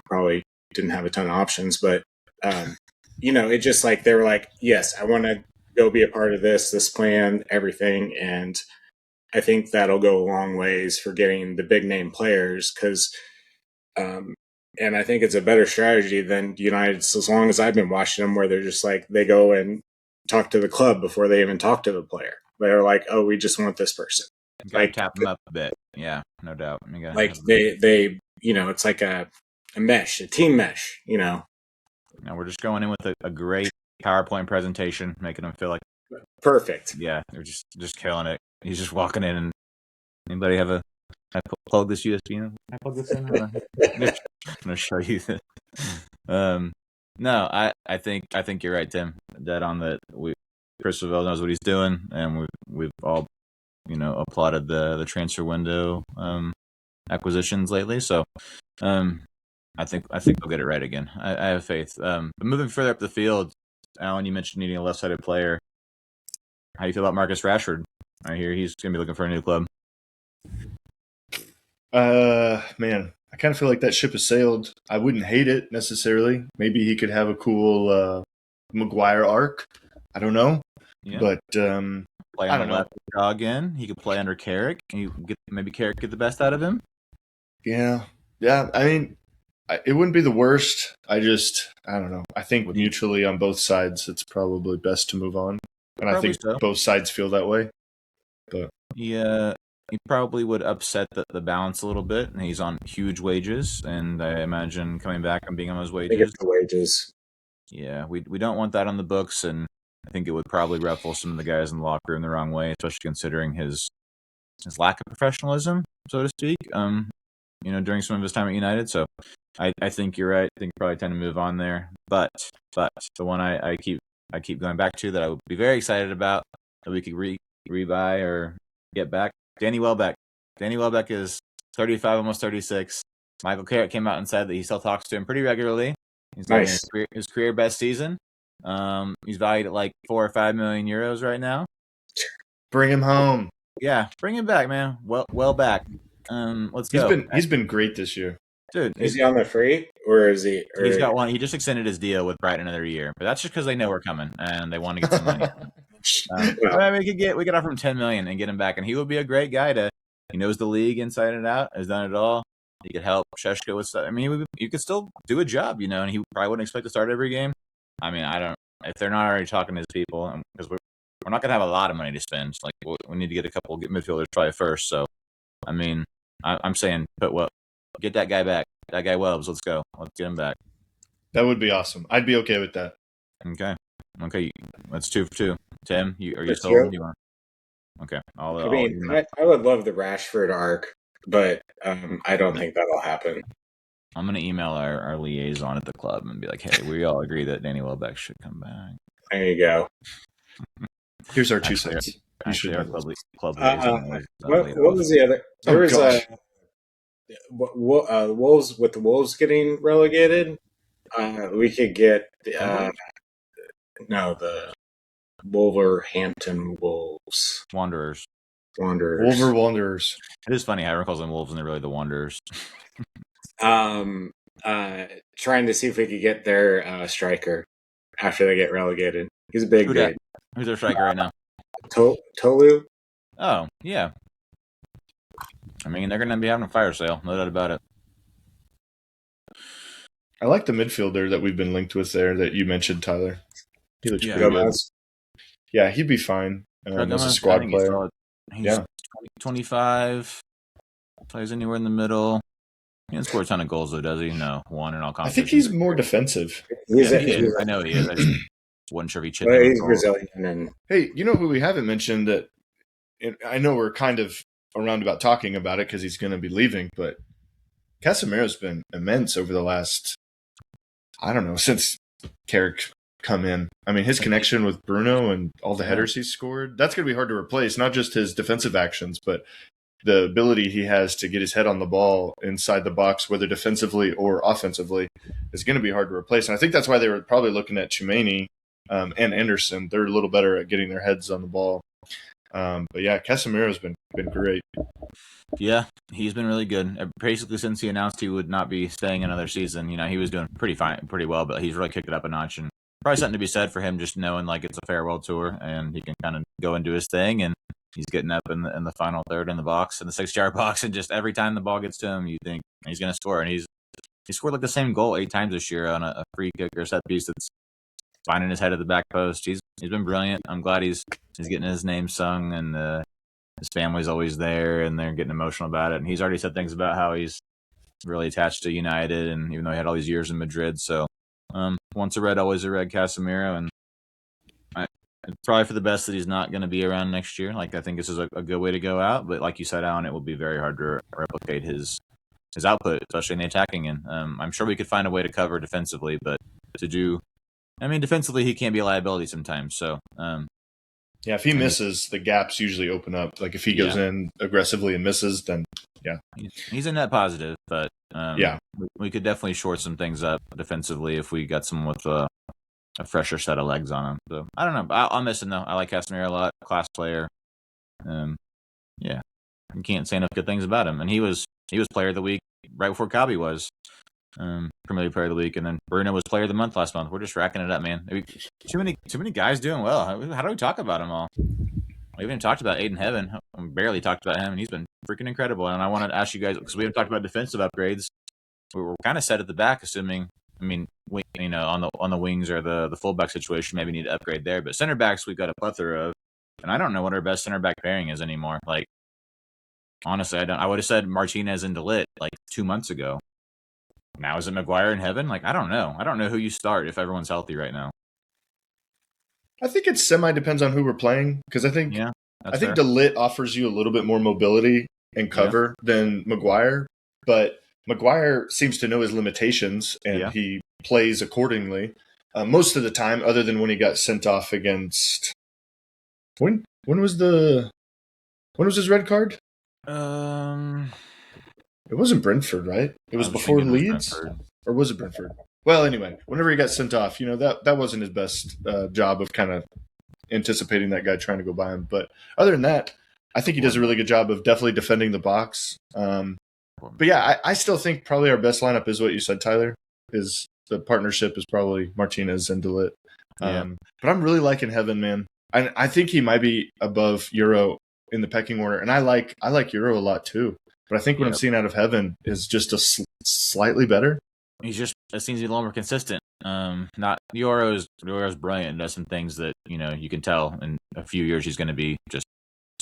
probably didn't have a ton of options, but it just they were like, yes, I want to go be a part of this plan, everything. And I think that'll go a long ways for getting the big name players because, and I think it's a better strategy than United, as long as I've been watching them, where they're just they go and talk to the club before they even talk to the player. They're like, oh, we just want this person. Tap them up a bit. Yeah, no doubt. They it's like a mesh, a team mesh, Now we're just going in with a great PowerPoint presentation, making them feel like perfect. Yeah, they're just killing it. He's just walking in, and anybody have I plug this USB in? Can I plug this in? I'm gonna show you this. No, I think you're right, Tim. Dead on that. Chris Vavell knows what he's doing, and we've all applauded the transfer window acquisitions lately. So I think we'll get it right again. I have faith. But moving further up the field, Alan, you mentioned needing a left-sided player. How do you feel about Marcus Rashford? I hear he's going to be looking for a new club. Man, I kind of feel like that ship has sailed. I wouldn't hate it necessarily. Maybe he could have a cool Maguire arc. I don't know. Yeah. But play on the left again. He could play under Carrick. And maybe Carrick get the best out of him. Yeah. I mean, it wouldn't be the worst. I don't know. I think mutually on both sides, it's probably best to move on. And I think both sides feel that way. But yeah, he probably would upset the balance a little bit. And he's on huge wages, and I imagine coming back and being on those wages. I think it's the wages. Yeah, we don't want that on the books, and I think it would probably ruffle some of the guys in the locker room the wrong way, especially considering his lack of professionalism, so to speak. During some of his time at United. So I think you're right. I think probably time to move on there. But the one I keep going back to that I would be very excited about that we could rebuy or get back. Danny Welbeck. Danny Welbeck is 35, almost 36. Michael Carrick came out and said that he still talks to him pretty regularly. He's having his career best season. He's valued at 4 or 5 million euros right now. Bring him home. Yeah, bring him back, man. Well back. Let's go. He's been great this year. Dude, is he on the free or is he? He's got one. He just extended his deal with Brighton another year, but that's just because they know we're coming and they want to get some money. We could offer him 10 million and get him back, and he would be a great guy. He knows the league inside and out, has done it all. He could help Šeško with stuff. I mean, you could still do a job, and he probably wouldn't expect to start every game. I mean, I don't. If they're not already talking to his people, because we're not gonna have a lot of money to spend. Like we need to get a couple midfielders probably first. So I mean, I'm saying get that guy back. That guy Wells. Let's go. Let's get him back. That would be awesome. I'd be okay with that. Okay. That's 2 for 2. Tim, are you For sold? two? You want? Okay. I mean, I would love the Rashford arc, but I don't think that'll happen. I'm gonna email our liaison at the club and be like, "Hey, we all agree that Danny Welbeck should come back." There you go. Here's our 2 cents. Actually, our club liaison. What was the other? There was Wolves with the Wolves getting relegated. We could get the Wolverhampton Wolves. Wanderers. Wanderers. It is funny. Everyone calls them Wolves, and they're really the Wanderers. Trying to see if we could get their striker after they get relegated. He's a big dude. Who's their striker right now? Tolu. Oh, yeah. I mean, they're going to be having a fire sale, no doubt about it. I like the midfielder that we've been linked with there that you mentioned, Tyler. He looks pretty good. Yeah, he'd be fine as a squad player. He's 25, plays anywhere in the middle. He doesn't score a ton of goals, though, does he? No, one in all competitions. I think he's more defensive. I know he is. I just wasn't sure if he chipped in. He's Brazilian. Hey, you know who we haven't mentioned that? I know we're kind of around about talking about it because he's going to be leaving, but Casemiro's been immense over the last, I don't know, since Carrick come in. I mean, his connection with Bruno and all the headers he's scored, that's going to be hard to replace, not just his defensive actions, but the ability he has to get his head on the ball inside the box, whether defensively or offensively, is going to be hard to replace. And I think that's why they were probably looking at Tchouameni and Anderson. They're a little better at getting their heads on the ball. But yeah, Casemiro's been great. Yeah, he's been really good. Basically, since he announced he would not be staying another season, he was doing pretty well, but he's really kicked it up a notch. And probably something to be said for him just knowing like it's a farewell tour and he can kind of go and do his thing. And he's getting up in the final third in the box, in the 6-yard box, and just every time the ball gets to him, you think he's going to score. And he scored like the same goal 8 times this year on a free kick or set piece that's finding his head at the back post. He's been brilliant. I'm glad he's getting his name sung, and his family's always there, and they're getting emotional about it. And he's already said things about how he's really attached to United, and even though he had all these years in Madrid. So once a Red, always a Red, Casemiro. And it's probably for the best that he's not going to be around next year. Like, I think this is a good way to go out. But like you said, Alan, it will be very hard to replicate his output, especially in the attacking end. I'm sure we could find a way to cover defensively, but defensively he can't be a liability sometimes. So yeah, if he misses, the gaps usually open up. Like if he goes in aggressively and misses, then yeah, he's a net positive. But we could definitely short some things up defensively if we got someone with a fresher set of legs on him. So I don't know. I'll miss him though. I like Casemiro a lot, class player. Yeah, you can't say enough good things about him. And he was player of the week right before Kobbie was. Premier League Player of the Week, and then Bruno was Player of the Month last month. We're just racking it up, man. Too many guys doing well. How do we talk about them all? We haven't talked about Aiden Heaven. We barely talked about him, and he's been freaking incredible. And I want to ask you guys, because we haven't talked about defensive upgrades. We're kind of set at the back, assuming. I mean, on the wings or the fullback situation, maybe need to upgrade there. But center backs, we've got a plethora of, and I don't know what our best center back pairing is anymore. Like, honestly, I don't. I would have said Martinez and DeLitt like 2 months ago. Now is it Maguire and Heaven? Like, I don't know. I don't know who you start if everyone's healthy right now. I think it depends on who we're playing, because I think fair. DeLitt offers you a little bit more mobility and cover than Maguire, but Maguire seems to know his limitations and he plays accordingly most of the time, other than when he got sent off against. When was his red card? It wasn't Brentford, right? It was before Leeds? Or was it Brentford? Well, anyway, whenever he got sent off, that wasn't his best job of kind of anticipating that guy trying to go by him. But other than that, I think he does a really good job of definitely defending the box. But yeah, I still think probably our best lineup is what you said, Tyler, is the partnership is probably Martinez and DeLitt. But I'm really liking Heaven, man. I think he might be above Euro in the pecking order. And I like Euro a lot too. But I think what I'm seeing out of Heaven is just slightly better. He's just seems to be a little more consistent. Not Yoro's brilliant and does some things that you can tell in a few years he's going to be just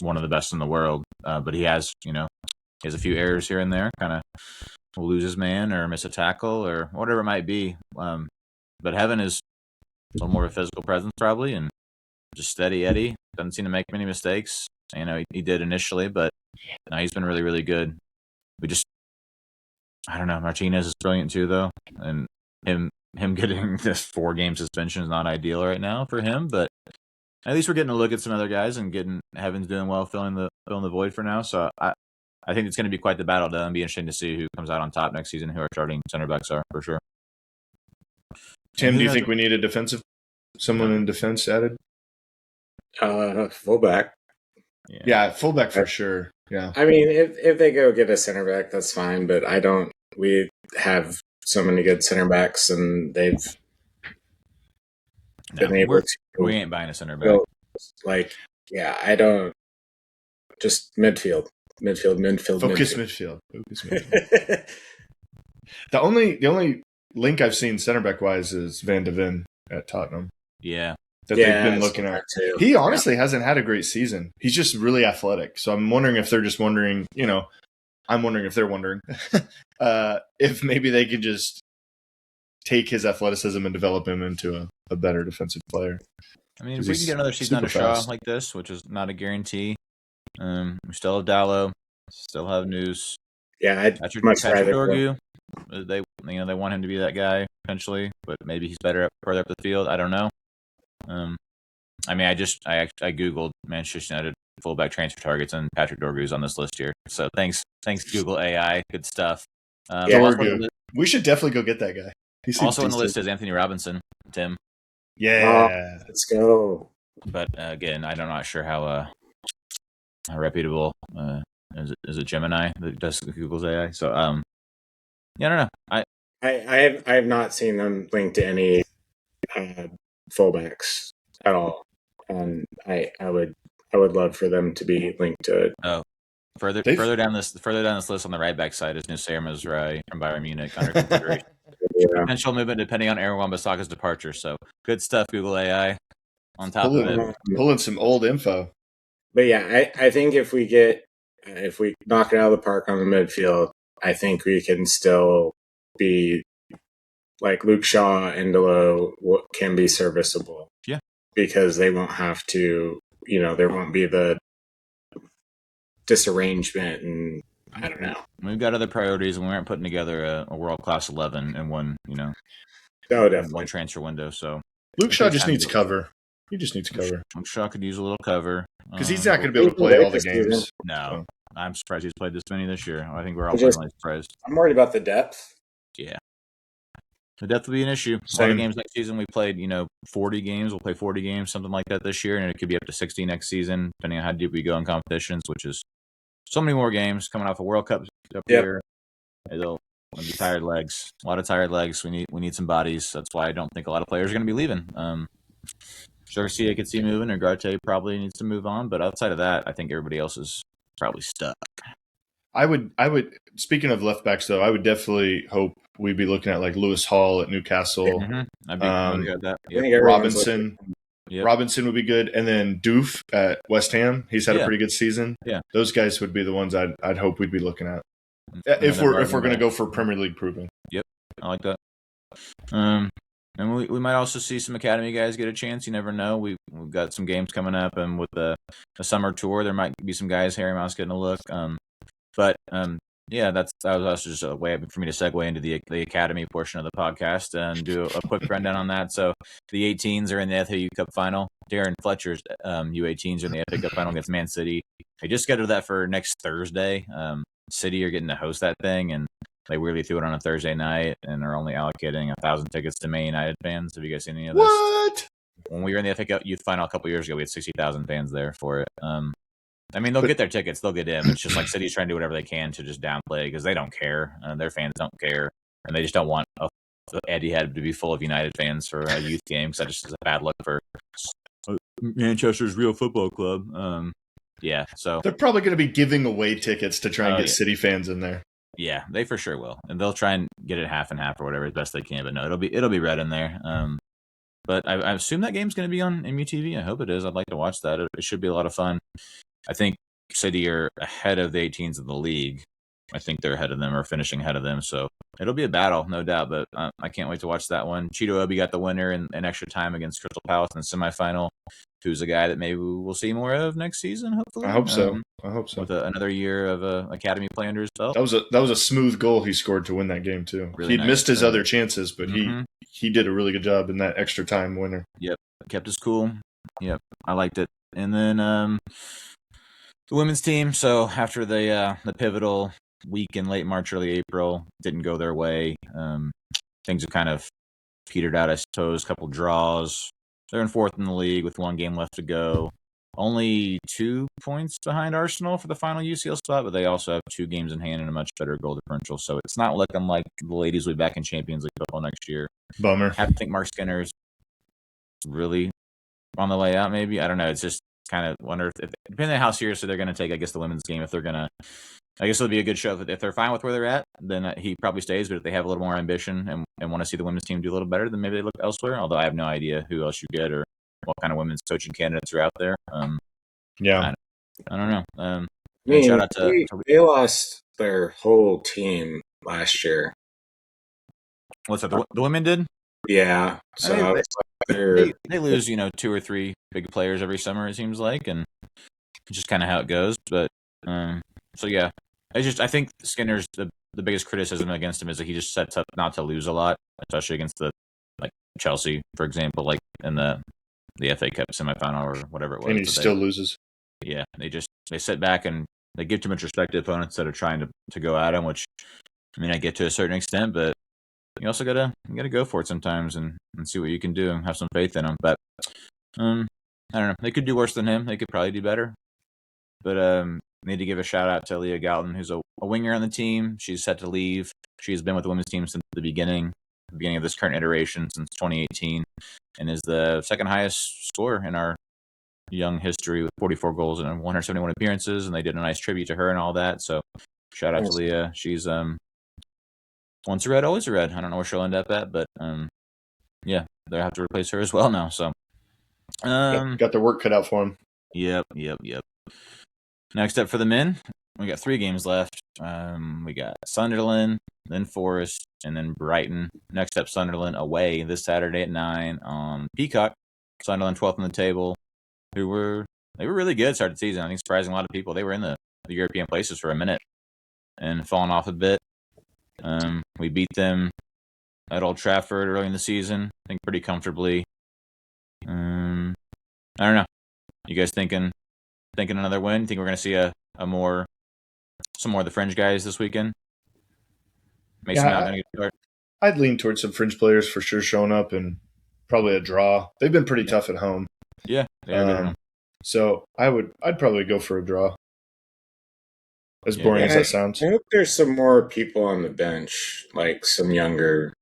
one of the best in the world. But he has a few errors here and there, kind of will lose his man or miss a tackle or whatever it might be. But Heaven is a little more of a physical presence probably, and just steady Eddie. Doesn't seem to make many mistakes. He did initially, but no, he's been really, really good. I don't know. Martinez is brilliant too, though, and him getting this 4-game suspension is not ideal right now for him. But at least we're getting a look at some other guys and getting Heaven's doing well, filling the void for now. So I think it's going to be quite the battle. It'll be interesting to see who comes out on top next season, who our starting center backs are for sure. Tim, do you think we need someone in defense added? Fullback. Yeah, fullback for sure. Yeah. I mean, if they go get a center back, that's fine. But we have so many good center backs, and they've been able to. We ain't buying a center back. I don't. Just midfield. Focus midfield. The only link I've seen center back wise is Van de Ven at Tottenham. Yeah. That they've been looking at. He honestly hasn't had a great season. He's just really athletic. So I'm wondering if they're just wondering, I'm wondering if they're wondering if maybe they could just take his athleticism and develop him into a better defensive player. I mean, if we can get another season out of Shaw like this, which is not a guarantee, we still have Dallo, still have News. Yeah, Patrick Dorgu. They want him to be that guy potentially, but maybe he's better further up the field. I don't know. I googled Manchester United fullback transfer targets, and Patrick Dorgu's on this list here. So thanks Google AI, good stuff. We should definitely go get that guy. Also on the list is Anthony Robinson, Tim. Yeah, let's go. But again, I'm not sure how reputable is it Gemini that does Google's AI. So I don't know. I have not seen them linked to any fullbacks at all, and I would love for them to be linked to it. Oh, further down this list on the right back side is Nusayr Mazraoui from Bayern Munich under consideration. Potential movement depending on Aaron Wan-Bissaka's departure. So good stuff, Google AI. On top of it, pulling some old info. But yeah, I think if we knock it out of the park on the midfield, I think we can still be like Luke Shaw and Delo can be serviceable. Yeah. Because they won't have to, there won't be the disarrangement, and I don't know. We've got other priorities, and we aren't putting together a world-class 11 in one, definitely. one transfer window. So Luke Shaw just needs cover. He just needs cover. Luke Shaw could use a little cover. Because he's not going to be able to play all the games. No. I'm surprised he's played this many this year. I think we're all pleasantly surprised. I'm worried about the depth. Yeah. The depth will be an issue. A lot of games next season we played, 40 games. We'll play 40 games, something like that this year, and it could be up to 60 next season, depending on how deep we go in competitions, which is so many more games coming off a World Cup up here. It'll be tired legs. A lot of tired legs. We need some bodies. That's why I don't think a lot of players are going to be leaving. Garcia could see moving, or Garte probably needs to move on, but outside of that, I think everybody else is probably stuck. I would. Speaking of left backs, though, I would definitely hope we'd be looking at like Lewis Hall at Newcastle. Mm-hmm. That. Yep. Robinson would be good, and then Doof at West Ham. He's had a pretty good season. Yeah, those guys would be the ones I'd hope we'd be looking at if we're going to go for Premier League proving. Yep, I like that. And we might also see some academy guys get a chance. You never know. We've got some games coming up, and with the summer tour, there might be some guys Harry Mouse getting a look. That was also just a way for me to segue into the academy portion of the podcast and do a quick rundown on that. So the 18s are in the FAU Cup final. Darren Fletcher's U18s are in the FA Cup final against Man City. They just scheduled that for next Thursday. City are getting to host that thing, and they weirdly threw it on a Thursday night and are only allocating 1,000 tickets to Man United fans. Have you guys seen any of this? What? When we were in the FA Cup Youth Final a couple years ago, we had 60,000 fans there for it. They'll get their tickets. They'll get in. It's just like City's trying to do whatever they can to just downplay because they don't care. Their fans don't care. And they just don't want Etihad to be full of United fans for a youth game because that just is a bad look for Manchester's real football club. So they're probably going to be giving away tickets to try and get City fans in there. Yeah, they for sure will, and they'll try and get it half and half or whatever as best they can. But no, it'll be red in there. But I assume that game's going to be on MUTV. I hope it is. I'd like to watch that. It should be a lot of fun. I think City are ahead of the 18s of the league. I think they're ahead of them or finishing ahead of them. So it'll be a battle, no doubt. But I can't wait to watch that one. Cheeto Obi got the winner in extra time against Crystal Palace in the semifinal, who's a guy that maybe we'll see more of next season, hopefully. I hope so. With another year of academy play under his belt. That was a smooth goal he scored to win that game, too. Really He nice. missed his other chances, but he did a really good job in that extra time winner. Yep. Kept us cool. Yep. I liked it. And then the women's team. So after the pivotal week in late March, early April didn't go their way. Things have kind of petered out, I suppose. A couple draws. They're in fourth in the league with one game left to go. Only 2 points behind Arsenal for the final UCL spot, but they also have 2 games in hand and a much better goal differential. So it's not looking like the ladies will be back in Champions League football next year. Bummer. I have to think Mark Skinner's really on the way out, maybe. I don't know. It's just kind of wonder if depending on how seriously they're going to take, I guess, the women's game. If they're going to, I guess it'll be a good show. If they're fine with where they're at, then he probably stays. But if they have a little more ambition and want to see the women's team do a little better, then maybe they look elsewhere. Although I have no idea who else you get or what kind of women's coaching candidates are out there. Yeah. I don't know. I mean, shout out to they lost their whole team last year. what's that? The women did? Yeah. So they lose, 2 or 3 big players every summer, it seems like, and it's just kind of how it goes. But so yeah, I think Skinner's the biggest criticism against him is that he just sets up not to lose a lot, especially against the Chelsea, for example, like in the FA Cup semifinal or whatever it was. And he still loses. Yeah, they sit back and they give too much respect to opponents instead of trying to go at him, which I get to a certain extent, but you also gotta go for it sometimes and see what you can do and have some faith in them. But I don't know. They could do worse than him. They could probably do better. But need to give a shout out to Leah Galton, who's a winger on the team. She's set to leave. She's been with the women's team since the beginning of this current iteration since 2018, and is the second highest scorer in our young history with 44 goals and 171 appearances. And they did a nice tribute to her and all that. So shout out to Leah. She's once a Red, always a Red. I don't know where she'll end up at, but yeah, they'll have to replace her as well now. So got their work cut out for them. Yep. Next up for the men, we got 3 games left. We got Sunderland, then Forest, and then Brighton. Next up, Sunderland away this Saturday at 9 on Peacock. Sunderland 12th on the table. They were really good start of the season. I think surprising a lot of people. They were in the European places for a minute and fallen off a bit. We beat them at Old Trafford early in the season, I think pretty comfortably. I don't know. You guys thinking another win? Think we're going to see some more of the fringe guys this weekend? Mason Mount going to get a start? I'd lean towards some fringe players for sure showing up and probably a draw. They've been pretty tough at home. Yeah, they are good at home. So I'd probably go for a draw. As boring as that sounds. I hope there's some more people on the bench, like some younger.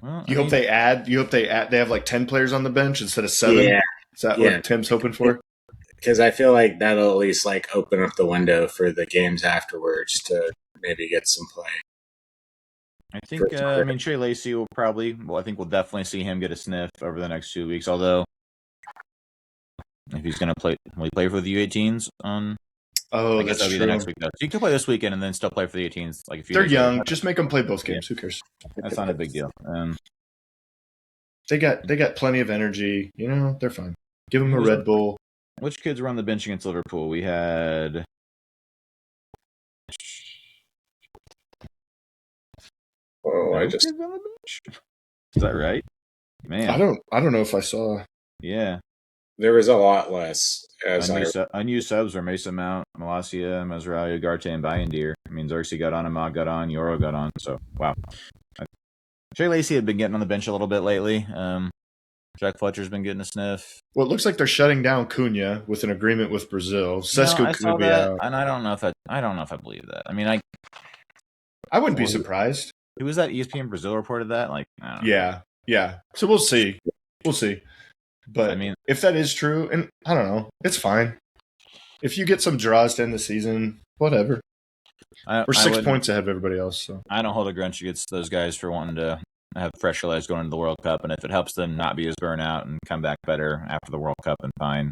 Well, you hope they have like 10 players on the bench instead of 7? Yeah. Is that what Tim's hoping for? Because I feel like that'll at least open up the window for the games afterwards to maybe get some play. I think Trey Lacey will I think we'll definitely see him get a sniff over the next 2 weeks, although if he's going to play, will he play for the U18s on? Oh, I guess that'll be the next week though. So you can play this weekend and then still play for the 18s. If they're young, just make them play both games. Who cares? That's not a big deal. They got plenty of energy. They're fine. Give them a Red Bull. Which kids were on the bench against Liverpool? We had. Oh, on the bench. Is that right? Man, I don't know if I saw. Yeah, there was a lot less. Unused subs were Mason Mount, Malacia, Mesralia, Garte, and Bayendir. Xerxes got on, Ahmad got on, Yoro got on. So wow. Trey Lacey had been getting on the bench a little bit lately. Jack Fletcher's been getting a sniff. Well, it looks like they're shutting down Cunha with an agreement with Brazil. Sesko could be out, and I don't know if I believe that. I wouldn't be surprised. Who was that? ESPN Brazil reported that. Yeah. So we'll see. But if that is true, and I don't know, it's fine. If you get some draws to end the season, whatever. We're 6 points ahead of everybody else. So I don't hold a grudge against those guys for wanting to have fresher legs going into the World Cup, and if it helps them not be as burnt out and come back better after the World Cup, then fine.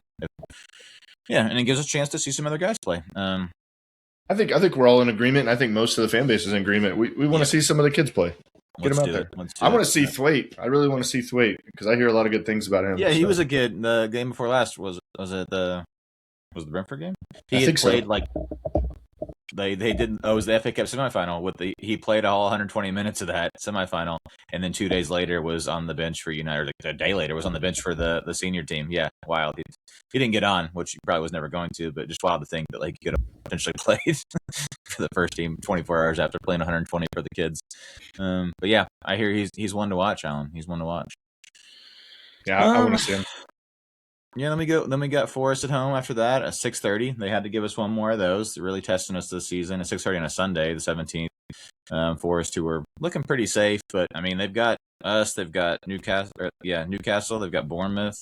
And it gives us a chance to see some other guys play. I think we're all in agreement. And I think most of the fan base is in agreement. We want to see some of the kids play. Get them out there. I want to see Thwaite. I really want to see Thwaite because I hear a lot of good things about him. Yeah, he was a kid. The game before last was it the Brentford game? He had played like they didn't. Oh, it was the FA Cup semifinal. He played all 120 minutes of that semifinal, and then 2 days later was on the bench for United. Or a day later was on the bench for the senior team. Yeah, wild. He didn't get on, which he probably was never going to, but just wild to think that like he could have potentially played for the first team 24 hours after playing 120 for the kids. But yeah, I hear he's one to watch, Alan. He's one to watch. Yeah, I want to see him. Yeah, then we go. Then we got Forest at home after that at 6:30. They had to give us one more of those. They're really testing us this season. At 6:30 on a Sunday, the 17th. Forest, who were looking pretty safe, but I mean they've got us. They've got Newcastle. They've got Bournemouth,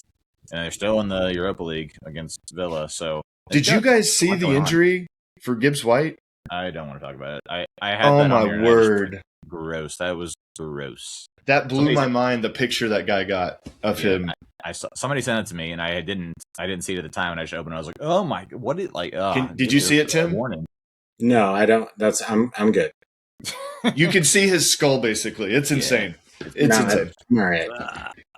and they're still in the Europa League against Villa. So did you guys see the injury for Gibbs White? I don't want to talk about it. I had. Oh that my on here word! Gross. That was gross. That blew my mind. The picture that guy got of him. I saw somebody sent it to me, and I didn't see it at the time. And I just opened it. I was like, "Oh my! What did like?" Did you see it, Tim? Warning. No, I don't. I'm good. You can see his skull. Basically, it's insane. It's insane. All right.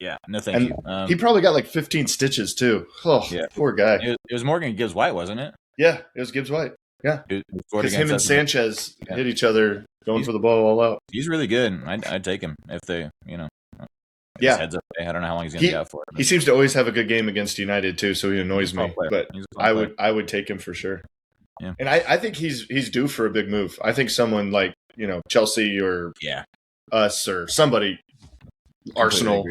Yeah. No, thank you. He probably got like 15 stitches too. Oh, yeah. Poor guy. It was Morgan Gibbs White, wasn't it? Yeah, it was Gibbs White. Yeah, because him and Sanchez hit each other going for the ball all out. He's really good. I'd take him if they, Yeah, heads up. I don't know how long he's going to be out for. He seems to always have a good game against United too, so he annoys me. But I would take him for sure. Yeah, and I think he's due for a big move. I think someone like Chelsea or us or somebody, Arsenal,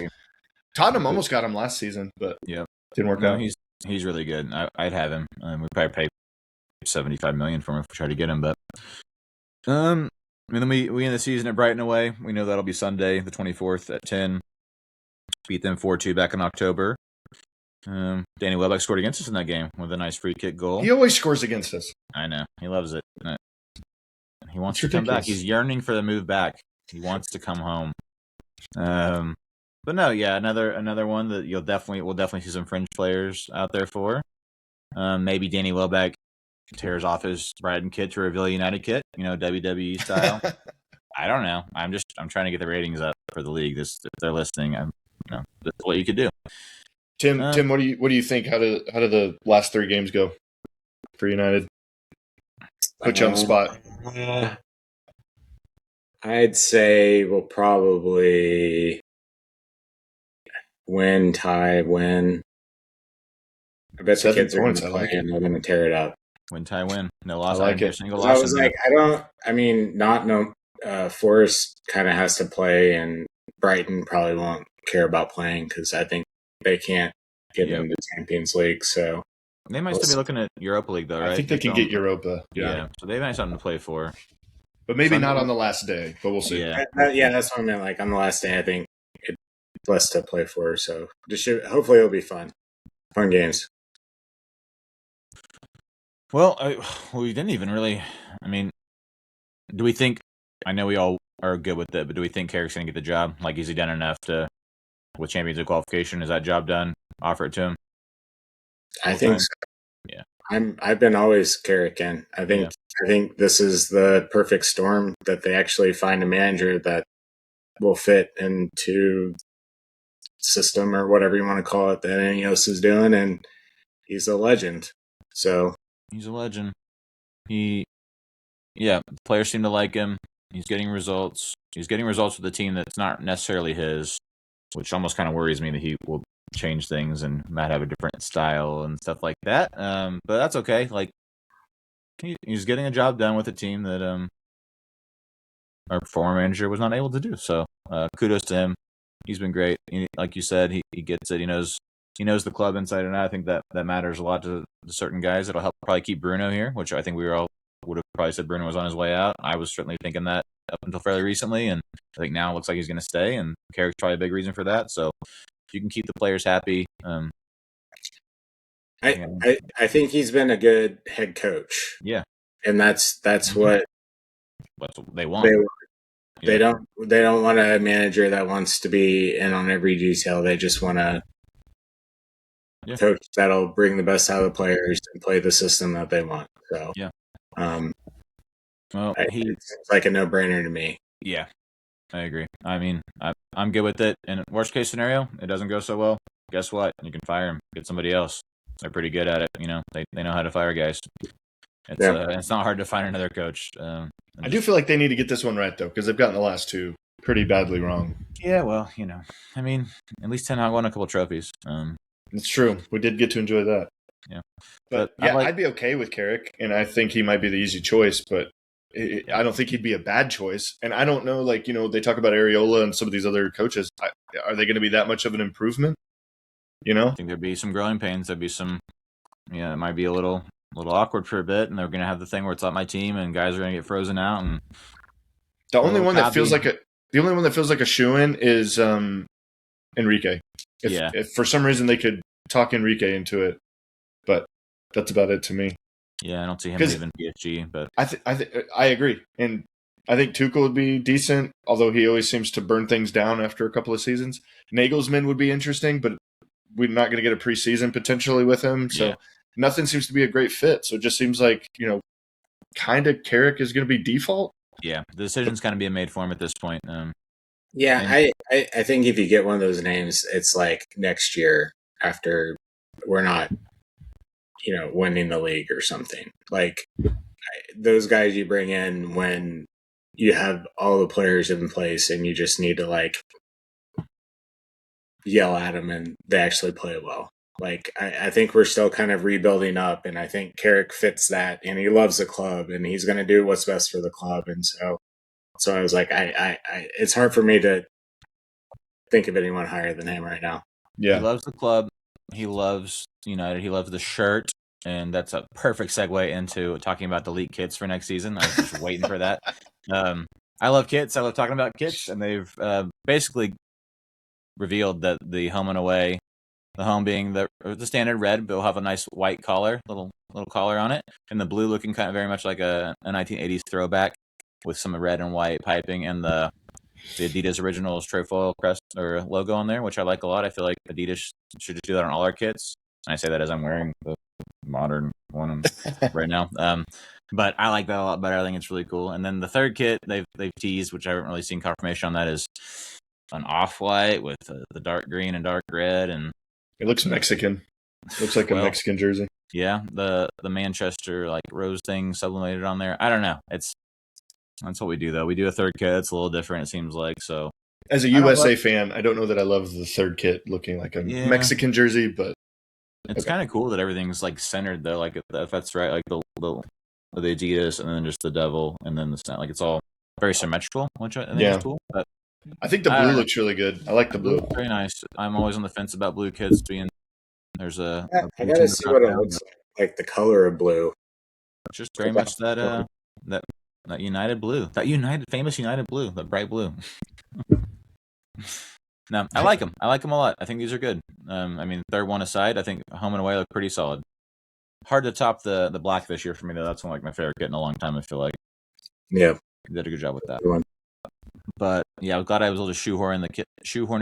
Tottenham almost got him last season, but didn't work out. He's really good. I'd have him. We'd probably pay $75 million for him if we try to get him, but and then we end the season at Brighton away. We know that'll be Sunday, the 24th at 10. Beat them 4-2 back in October. Danny Welbeck scored against us in that game with a nice free kick goal. He always scores against us. I know. He loves it. He wants to come back. He's yearning for the move back. He wants to come home. But no, yeah, another one that we'll definitely see some fringe players out there for. Maybe Danny Welbeck tears off his Brighton kit to reveal a United kit, WWE style. I don't know. I'm trying to get the ratings up for the league. If they're listening, that's what you could do. Tim, what do you think? How do the last 3 games go for United? Put you on the spot. I'd say we'll probably win, tie, win. I bet the kids are going to play and they're going to tear it up. Win, tie, win. No loss. I like it. I was like, Forest kind of has to play, and Brighton probably won't care about playing because I think they can't get into Champions League. So they might still be looking at Europa League, though, right? I think they can get Europa. Yeah. So they might have something to play for. But maybe not on the last day, but we'll see. Yeah, that's what I meant. Like on the last day, I think it's less to play for. So hopefully it'll be fun games. Well, we didn't even really. I mean, do we think? I know we all are good with it, but do we think Carrick's going to get the job? Like, has he done enough with Champions League qualification? Is that job done? Offer it to him. I think so. Yeah, I've been always Carrick in. I think this is the perfect storm that they actually find a manager that will fit into system or whatever you want to call it that Ineos is doing, and he's a legend. So he's a legend. Players seem to like him. He's getting results. He's getting results with a team that's not necessarily his, which almost kind of worries me that he will change things and might have a different style and stuff like that. But that's okay. Like, he's getting a job done with a team that our former manager was not able to do. So kudos to him. He's been great. Like you said, he gets it. He knows the club inside and out. I think that matters a lot to certain guys. It'll help probably keep Bruno here, which I think we all would have probably said Bruno was on his way out. I was certainly thinking that up until fairly recently, and I think now it looks like he's going to stay, and Carrick's probably a big reason for that. So if you can keep the players happy. I think he's been a good head coach. Yeah. and that's what they want. They don't want a manager that wants to be in on every detail. They just want a coach that'll bring the best out of the players and play the system that they want. So it's like a no-brainer to me. Yeah, I agree. I mean, I'm good with it. In worst case scenario, it doesn't go so well. Guess what? You can fire him. Get somebody else. They're pretty good at it. They know how to fire guys. It's not hard to find another coach. I do feel like they need to get this one right, though, because they've gotten the last two pretty badly wrong. Yeah, well, I mean, at least Ten Hag won a couple trophies. It's true. We did get to enjoy that. Yeah. But I'd be okay with Carrick, and I think he might be the easy choice, but I don't think he'd be a bad choice. And I don't know, they talk about Areola and some of these other coaches. Are they going to be that much of an improvement? I think there'd be some growing pains. There'd be some, it might be a little awkward for a bit, and they're going to have the thing where it's not my team, and guys are going to get frozen out. And the only one that feels like a shoo-in is Enrique. If for some reason they could talk Enrique into it, but that's about it to me. Yeah, I don't see him leaving PSG, but I agree, and I think Tuchel would be decent, although he always seems to burn things down after a couple of seasons. Nagelsmann would be interesting, but we're not going to get a preseason potentially with him, so nothing seems to be a great fit. So it just seems like kind of Carrick is going to be default. Yeah, the decision's kind of being made for him at this point. I think if you get one of those names, it's like next year after we're not, winning the league or something. Like those guys you bring in when you have all the players in place and you just need to yell at them and they actually play well. I think we're still kind of rebuilding up, and I think Carrick fits that, and he loves the club, and he's going to do what's best for the club. And so I was like, it's hard for me to think of anyone higher than him right now. Yeah, he loves the club, he loves United, he loves the shirt, and that's a perfect segue into talking about the elite kits for next season. I was just waiting for that. I love kits. I love talking about kits, and they've basically revealed that the home and away. The home being the standard red, but will have a nice white collar, little collar on it, and the blue looking kind of very much like a 1980s throwback with some red and white piping, and the Adidas Originals trefoil crest or logo on there, which I like a lot. I feel like Adidas should just do that on all our kits. And I say that as I'm wearing the modern one right now. But I like that a lot better. I think it's really cool. And then the third kit they've teased, which I haven't really seen confirmation on that, is an off-white with the dark green and dark red, and it looks Mexican. Looks like a Mexican jersey. Yeah, the Manchester rose thing sublimated on there. I don't know. That's what we do though. We do a third kit. It's a little different. It seems like so. As a USA fan, I don't know that I love the third kit looking like a Mexican jersey, but it's kind of cool that everything's centered though. If that's right, the Adidas and then just the devil and then the snap. It's all very symmetrical, which I think is cool. But I think the blue looks really good. I like the blue. Very nice. I'm always on the fence about blue kits being. There's a. I gotta see what it looks like. The color of blue. Just very much that United blue, that famous United blue, that bright blue. No, I like them. I like them a lot. I think these are good. I mean, third one aside, I think home and away look pretty solid. Hard to top the black this year for me though. That's one my favorite kit in a long time. I feel like. Yeah, you did a good job with that. But yeah, I'm glad I was able to shoehorn in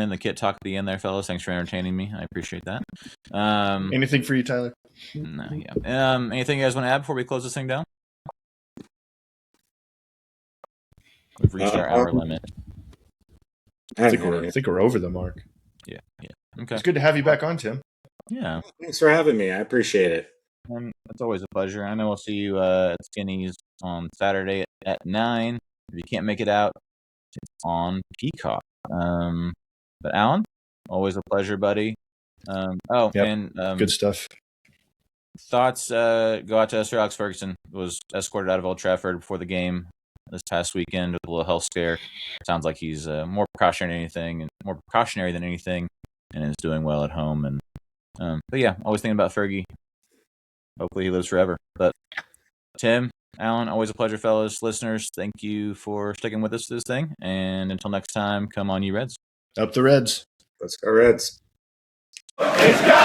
the kit talk at the end there, fellas. Thanks for entertaining me. I appreciate that. Anything for you, Tyler? No, yeah. Anything you guys want to add before we close this thing down? We've reached our hour limit. I think we're over the mark. Yeah. Okay. It's good to have you back on, Tim. Yeah. Thanks for having me. I appreciate it. It's always a pleasure. I know we'll see you at Skinny's on Saturday at 9. If you can't make it out, it's on Peacock. But Alan, always a pleasure, buddy. Good stuff. Thoughts go out to Sir Alex Ferguson. Was escorted out of Old Trafford before the game this past weekend with a little health scare. Sounds like he's more precautionary than anything, and is doing well at home. And but yeah, always thinking about Fergie. Hopefully he lives forever. But Tim, Alan, always a pleasure, fellas. Listeners, thank you for sticking with us to this thing. And until next time, come on, you Reds. Up the Reds. Let's go, Reds. It's got